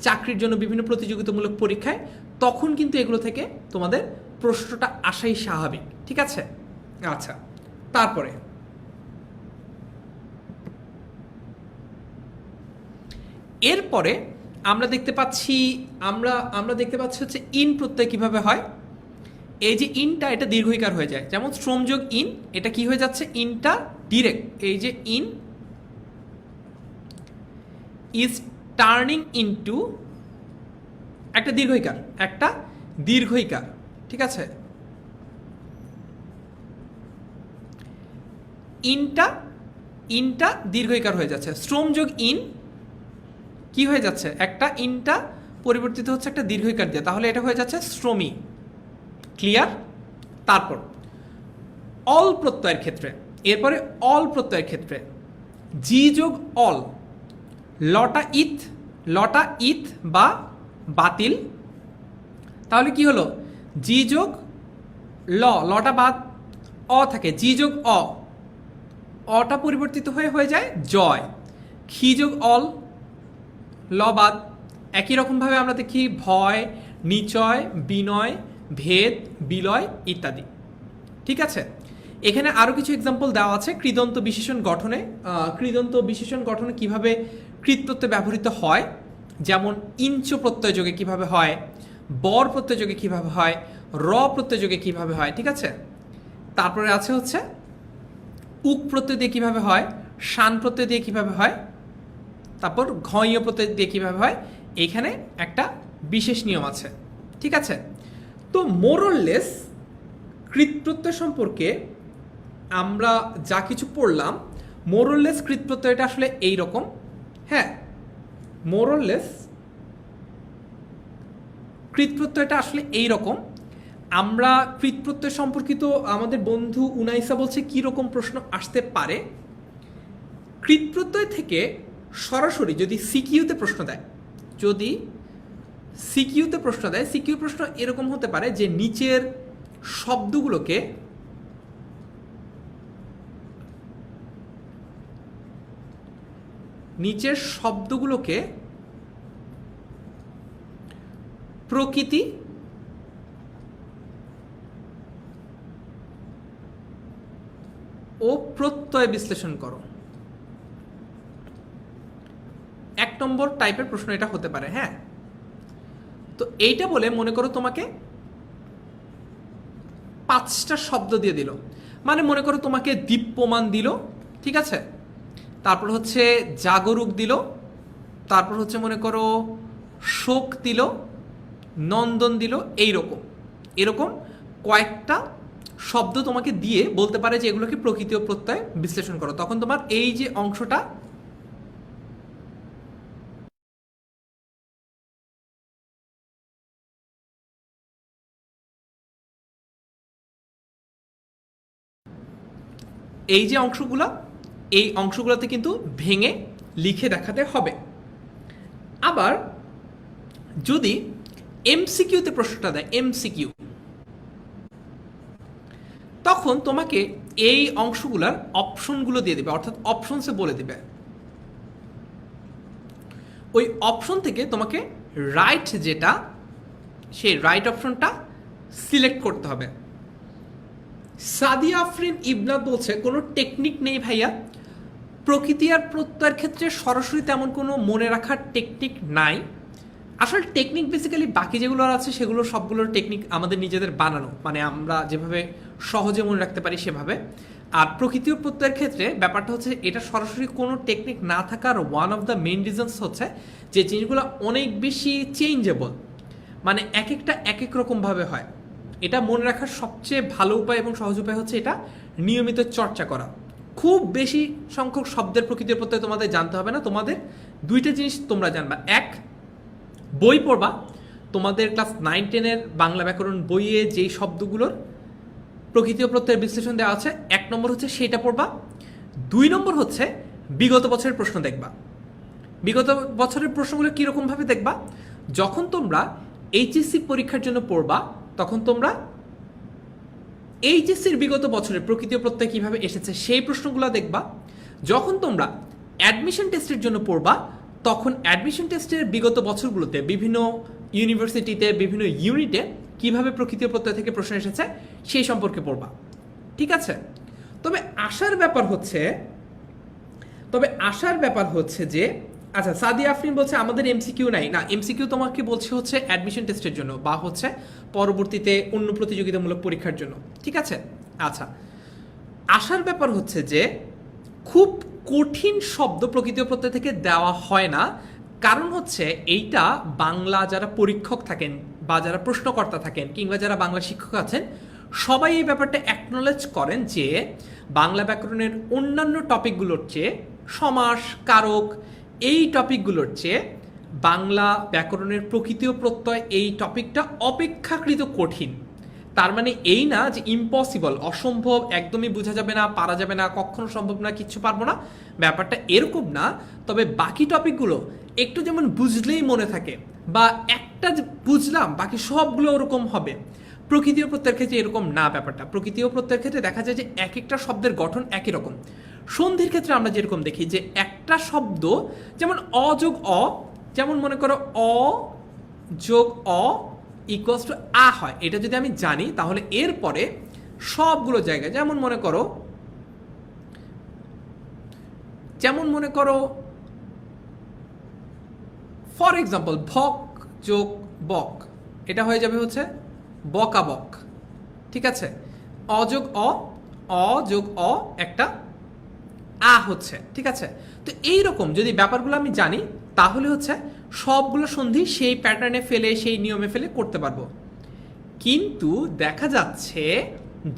চাকরির জন্য বিভিন্ন প্রতিযোগিতামূলক পরীক্ষায়, তখন কিন্তু এগুলো থেকে তোমাদের প্রশ্নটা আসাই স্বাভাবিক। ঠিক আছে, আচ্ছা তারপরে এরপরে আমরা দেখতে পাচ্ছি হচ্ছে ইন প্রত্যয় কিভাবে হয়। এই যে ইনটা, এটা দীর্ঘইকার হয়ে যায়, যেমন শ্রমযোগ ইন, এটা কি হয়ে যাচ্ছে, ইনটা ডিরেক্ট, এই যে ইন ইজ টার্নিং ইনটু একটা দীর্ঘইকার। ঠিক আছে, ইনটা দীর্ঘইকার হয়ে যাচ্ছে, শ্রমযোগ ইন কি হয়ে যাচ্ছে, একটা ইনটা পরিবর্তিত হচ্ছে একটা দীর্ঘইকার দিয়ে, তাহলে এটা হয়ে যাচ্ছে শ্রমী। ক্লিয়ার? তারপর অল প্রত্যয়ের ক্ষেত্রে, এরপরে অল প্রত্যয়ের ক্ষেত্রে জি যোগ অল, লটা ইথ বা বাতিল, তাহলে কি হলো, জি যোগ লটা বাদ অ থাকে, জি যোগ অটা পরিবর্তিত হয়ে যায় জয়, খি যোগ অল ল বাদ। একই রকমভাবে আমরা দেখি ভয়, নিচয়, বিনয়, ভেদ, বিলয় ইত্যাদি। ঠিক আছে, এখানে আরও কিছু এক্সাম্পল দেওয়া আছে কৃদন্ত বিশেষণ গঠনে। কৃদন্ত বিশেষণ গঠনে কিভাবে কৃত প্রত্যয় ব্যবহৃত হয়, যেমন ইঞ্চ প্রত্যয় যোগে কিভাবে হয়, বর প্রত্যয় যোগে কিভাবে হয়, র প্রত্যয় যোগে কিভাবে হয়। ঠিক আছে, তারপরে আছে হচ্ছে উক প্রত্যয় দিয়ে কিভাবে হয়, শান প্রত্যয় দিয়ে কিভাবে হয়, তারপর ঘয় প্রত্যয় দিয়ে কিভাবে হয়, এইখানে একটা বিশেষ নিয়ম আছে। ঠিক আছে, তো মোরললেস কৃতপ্রত্যয় সম্পর্কে আমরা যা কিছু পড়লাম, মোরললেস কৃতপ্রত্যয়টা আসলে এই রকম। হ্যাঁ, মোরললেস কৃতপ্রত্যয়টা আসলে এই রকম। আমরা কৃতপ্রত্যয় সম্পর্কিত আমাদের বন্ধু উনাইসা বলছে কি রকম প্রশ্ন আসতে পারে। কৃতপ্রত্যয় থেকে সরাসরি যদি সিকিউতে প্রশ্ন দেয়, সিকিউ প্রশ্ন এরকম হতে পারে যে নিচের শব্দগুলোকে নিচের শব্দগুলোকে প্রকৃতি ও প্রত্যয় বিশ্লেষণ করো। 1 নম্বর টাইপের প্রশ্ন এটা হতে পারে। হ্যাঁ, তো এইটা বলে মনে করো তোমাকে 5টা শব্দ দিয়ে দিল, মানে মনে করো তোমাকে দীপ্যমান দিল, ঠিক আছে, তারপর হচ্ছে জাগরুক দিল, তারপর হচ্ছে মনে করো শোক দিল, নন্দন দিল, এরকম কয়েকটা শব্দ তোমাকে দিয়ে বলতে পারে যে এগুলোকে প্রকৃতি ও প্রত্যয় বিশ্লেষণ করো। তখন তোমার এই যে অংশটা এই যে অংশগুলো, এই অংশগুলোতে কিন্তু ভেঙে লিখে দেখাতে হবে। আবার যদি এমসিকিউতে প্রশ্নটা দেয়, এমসিকিউ, তখন তোমাকে এই অংশগুলোর অপশনগুলো দিয়ে দিবে, অর্থাৎ অপশনসে বলে দিবে। ওই অপশন থেকে তোমাকে রাইট যেটা, সেই রাইট অপশনটা সিলেক্ট করতে হবে। সাদিয়া আফরিন ইবনাত বলছে কোনো টেকনিক নেই ভাইয়া, প্রকৃতি আর প্রত্যয়ের ক্ষেত্রে সরাসরি তেমন কোনো মনে রাখার টেকনিক নাই। আসলে টেকনিক বেসিক্যালি বাকি যেগুলো আছে সেগুলো সবগুলোর টেকনিক আমাদের নিজেদের বানানো, মানে আমরা যেভাবে সহজে মনে রাখতে পারি সেভাবে। আর প্রকৃতি ও প্রত্যয়ের ক্ষেত্রে ব্যাপারটা হচ্ছে এটা সরাসরি কোনো টেকনিক না থাকার one of the main reasons হচ্ছে যে জিনিসগুলো অনেক বেশি চেঞ্জেবল, মানে এক একটা এক এক রকমভাবে হয়। এটা মনে রাখার সবচেয়ে ভালো উপায় এবং সহজ উপায় হচ্ছে এটা নিয়মিত চর্চা করা। খুব বেশি সংখ্যক শব্দের প্রকৃতির প্রত্যয় তোমাদের জানতে হবে না, তোমাদের 2টা জিনিস তোমরা জানবা। 1, বই পড়বা, তোমাদের ক্লাস 9-10-এর বাংলা ব্যাকরণ বইয়ে যেই শব্দগুলোর প্রকৃতি ও প্রত্যয়ের বিশ্লেষণ দেওয়া আছে, 1 নম্বর হচ্ছে সেটা পড়বা। 2 নম্বর হচ্ছে বিগত বছরের প্রশ্ন দেখবা। বিগত বছরের প্রশ্নগুলো কীরকমভাবে দেখবা, যখন তোমরা এইচএসসি পরীক্ষার জন্য পড়বা তখন তোমরা এইচএসসির বিগত বছরের প্রকৃতি ও প্রত্যয় কীভাবে এসেছে সেই প্রশ্নগুলো দেখবা। যখন তোমরা অ্যাডমিশন টেস্টের জন্য পড়বা তখন অ্যাডমিশন টেস্টের বিগত বছরগুলোতে বিভিন্ন ইউনিভার্সিটিতে বিভিন্ন ইউনিটে কিভাবে প্রকৃতি ও প্রত্যয় থেকে প্রশ্ন এসেছে সেই সম্পর্কে পড়বা, ঠিক আছে। তবে আশার ব্যাপার হচ্ছে যে, আচ্ছা, সাদিয়া আফরিন বলছে আমাদের এমসিকিউ নাই। না, এমসিকিউ তোমাকে বলছে হচ্ছে অ্যাডমিশন টেস্টের জন্য বা হচ্ছে পরবর্তীতে অন্য প্রতিযোগিতামূলক পরীক্ষার জন্য, ঠিক আছে। আচ্ছা, আশার ব্যাপার হচ্ছে যে খুব কঠিন শব্দ প্রকৃতি ও প্রত্যয় থেকে দেওয়া হয় না, কারণ হচ্ছে এইটা বাংলা যারা পরীক্ষক থাকেন বা যারা প্রশ্নকর্তা থাকেন কিংবা যারা বাংলা শিক্ষক আছেন সবাই এই ব্যাপারটা অ্যাকনোলেজ করেন যে বাংলা ব্যাকরণের অন্যান্য টপিকগুলোর চেয়ে, সমাস, কারক, এই টপিকগুলোর চেয়ে বাংলা ব্যাকরণের প্রকৃতি ও প্রত্যয় এই টপিকটা অপেক্ষাকৃত কঠিন। তার মানে এই না যে ইম্পসিবল, অসম্ভব, একদমই বোঝা যাবে না, পারা যাবে না, কখনো সম্ভব না, কিচ্ছু পারবো না, ব্যাপারটা এরকম না। তবে বাকি টপিকগুলো একটু যেমন বুঝলেই মনে থাকে বা একটা বুঝলাম বাকি সবগুলো ওরকম হবে, প্রকৃতি ও প্রত্যয়ের ক্ষেত্রে এরকম না ব্যাপারটা। প্রকৃতি ও প্রত্যয়ের ক্ষেত্রে দেখা যায় যে এক একটা শব্দের গঠন একই রকম। সন্ধির ক্ষেত্রে আমরা যেরকম দেখি যে একটা শব্দ যেমন অ যোগ অ, যেমন মনে করো অ যোগ অ ইকুয়ালস টু আ হয়, এটা যদি আমি জানি তাহলে এরপরে সবগুলো জায়গায় যেমন মনে করো ফর এক্সাম্পল ভক যোগ বক, এটা হয়ে যাবে হচ্ছে বকাবক, ঠিক আছে। অ যোগ অ, অ যোগ অ একটা আ হচ্ছে, ঠিক আছে। তো এইরকম যদি ব্যাপারগুলো আমি জানি তাহলে হচ্ছে সবগুলো সন্ধি সেই প্যাটার্নে ফেলে, সেই নিয়মে ফেলে করতে পারবো। কিন্তু দেখা যাচ্ছে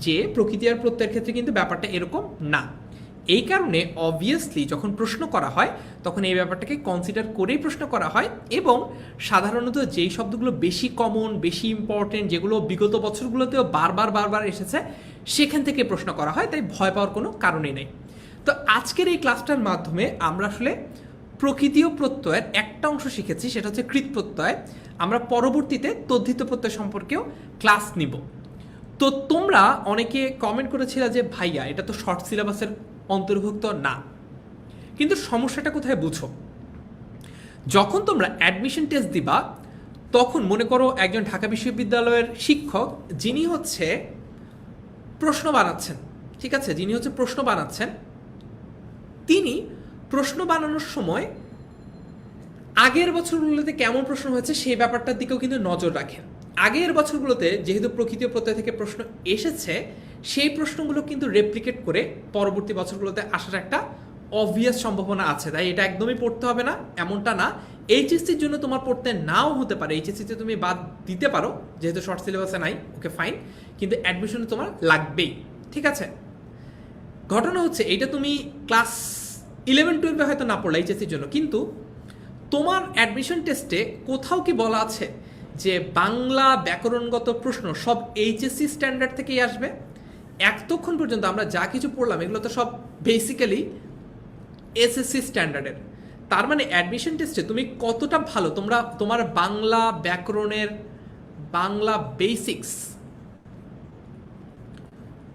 যে প্রকৃতি আর প্রত্যয়ের ক্ষেত্রে কিন্তু ব্যাপারটা এরকম না। এই কারণে অবভিয়াসলি যখন প্রশ্ন করা হয় তখন এই ব্যাপারটাকে কনসিডার করেই প্রশ্ন করা হয়, এবং সাধারণত যেই শব্দগুলো বেশি কমন, বেশি ইম্পর্টেন্ট, যেগুলো বিগত বছরগুলোতেও বারবার এসেছে সেখান থেকে প্রশ্ন করা হয়, তাই ভয় পাওয়ার কোনো কারণই নেই। তো আজকের এই ক্লাসটার মাধ্যমে আমরা আসলে প্রকৃতি ও প্রত্যয়ের একটা অংশ শিখেছি, সেটা হচ্ছে কৃৎ প্রত্যয়। আমরা পরবর্তীতে তদ্ধিত প্রত্যয় সম্পর্কেও ক্লাস নিব। তো তোমরা অনেকে কমেন্ট করেছিলে যে ভাইয়া এটা তো শর্ট সিলেবাসের অন্তর্ভুক্ত না, কিন্তু সমস্যাটা কোথায় বুঝো? যখন তোমরা অ্যাডমিশন টেস্ট দিবা তখন মনে করো একজন ঢাকা বিশ্ববিদ্যালয়ের শিক্ষক যিনি হচ্ছে প্রশ্ন বানাচ্ছেন, ঠিক আছে, যিনি হচ্ছে প্রশ্ন বানাচ্ছেন, তিনি প্রশ্ন বানানোর সময় আগের বছরগুলোতে কেমন প্রশ্ন হয়েছে সেই ব্যাপারটার দিকেও কিন্তু নজর রাখেন। আগের বছরগুলোতে যেহেতু প্রকৃতি ও প্রত্যয় থেকে প্রশ্ন এসেছে, সেই প্রশ্নগুলো কিন্তু রেপ্লিকেট করে পরবর্তী বছরগুলোতে আসার একটা অবভিয়াস সম্ভাবনা আছে। তাই এটা একদমই পড়তে হবে না এমনটা না। এইচএসসির জন্য তোমার পড়তে নাও হতে পারে, এইচএসসিতে তুমি বাদ দিতে পারো যেহেতু শর্ট সিলেবাসে নাই, ওকে ফাইন, কিন্তু অ্যাডমিশনে তোমার লাগবেই, ঠিক আছে। ঘটনা হচ্ছে এইটা তুমি ক্লাস 11-12 হয়তো না পড়লে এইচএসসির জন্য, কিন্তু তোমার অ্যাডমিশন টেস্টে কোথাও কি বলা আছে যে বাংলা ব্যাকরণগত প্রশ্ন সব এইচএসসি স্ট্যান্ডার্ড থেকেই আসবে? এতক্ষণ পর্যন্ত আমরা যা কিছু পড়লাম এগুলো তো সব বেসিক্যালি এসএসসি স্ট্যান্ডার্ডের। তার মানে অ্যাডমিশন টেস্টে তুমি কতটা ভালো, তোমার বাংলা ব্যাকরণের বাংলা বেসিক্স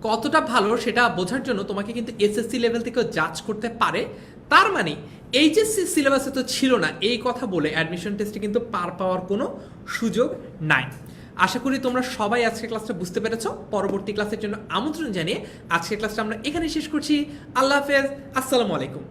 কতটা ভালো সেটা বোঝার জন্য তোমাকে কিন্তু এসএসসি লেভেল থেকেও জাজ করতে পারে। তার মানে এইচএসসি সিলেবাসে তো ছিল না এই কথা বলে অ্যাডমিশন টেস্টে কিন্তু পার পাওয়ার কোনো সুযোগ নাই। আশা করি তোমরা সবাই আজকের ক্লাসটা বুঝতে পেরেছো। পরবর্তী ক্লাসের জন্য আমন্ত্রণ জানিয়ে আজকের ক্লাসটা আমরা এখানে শেষ করছি। আল্লাহ হাফেজ, আসসালামু আলাইকুম।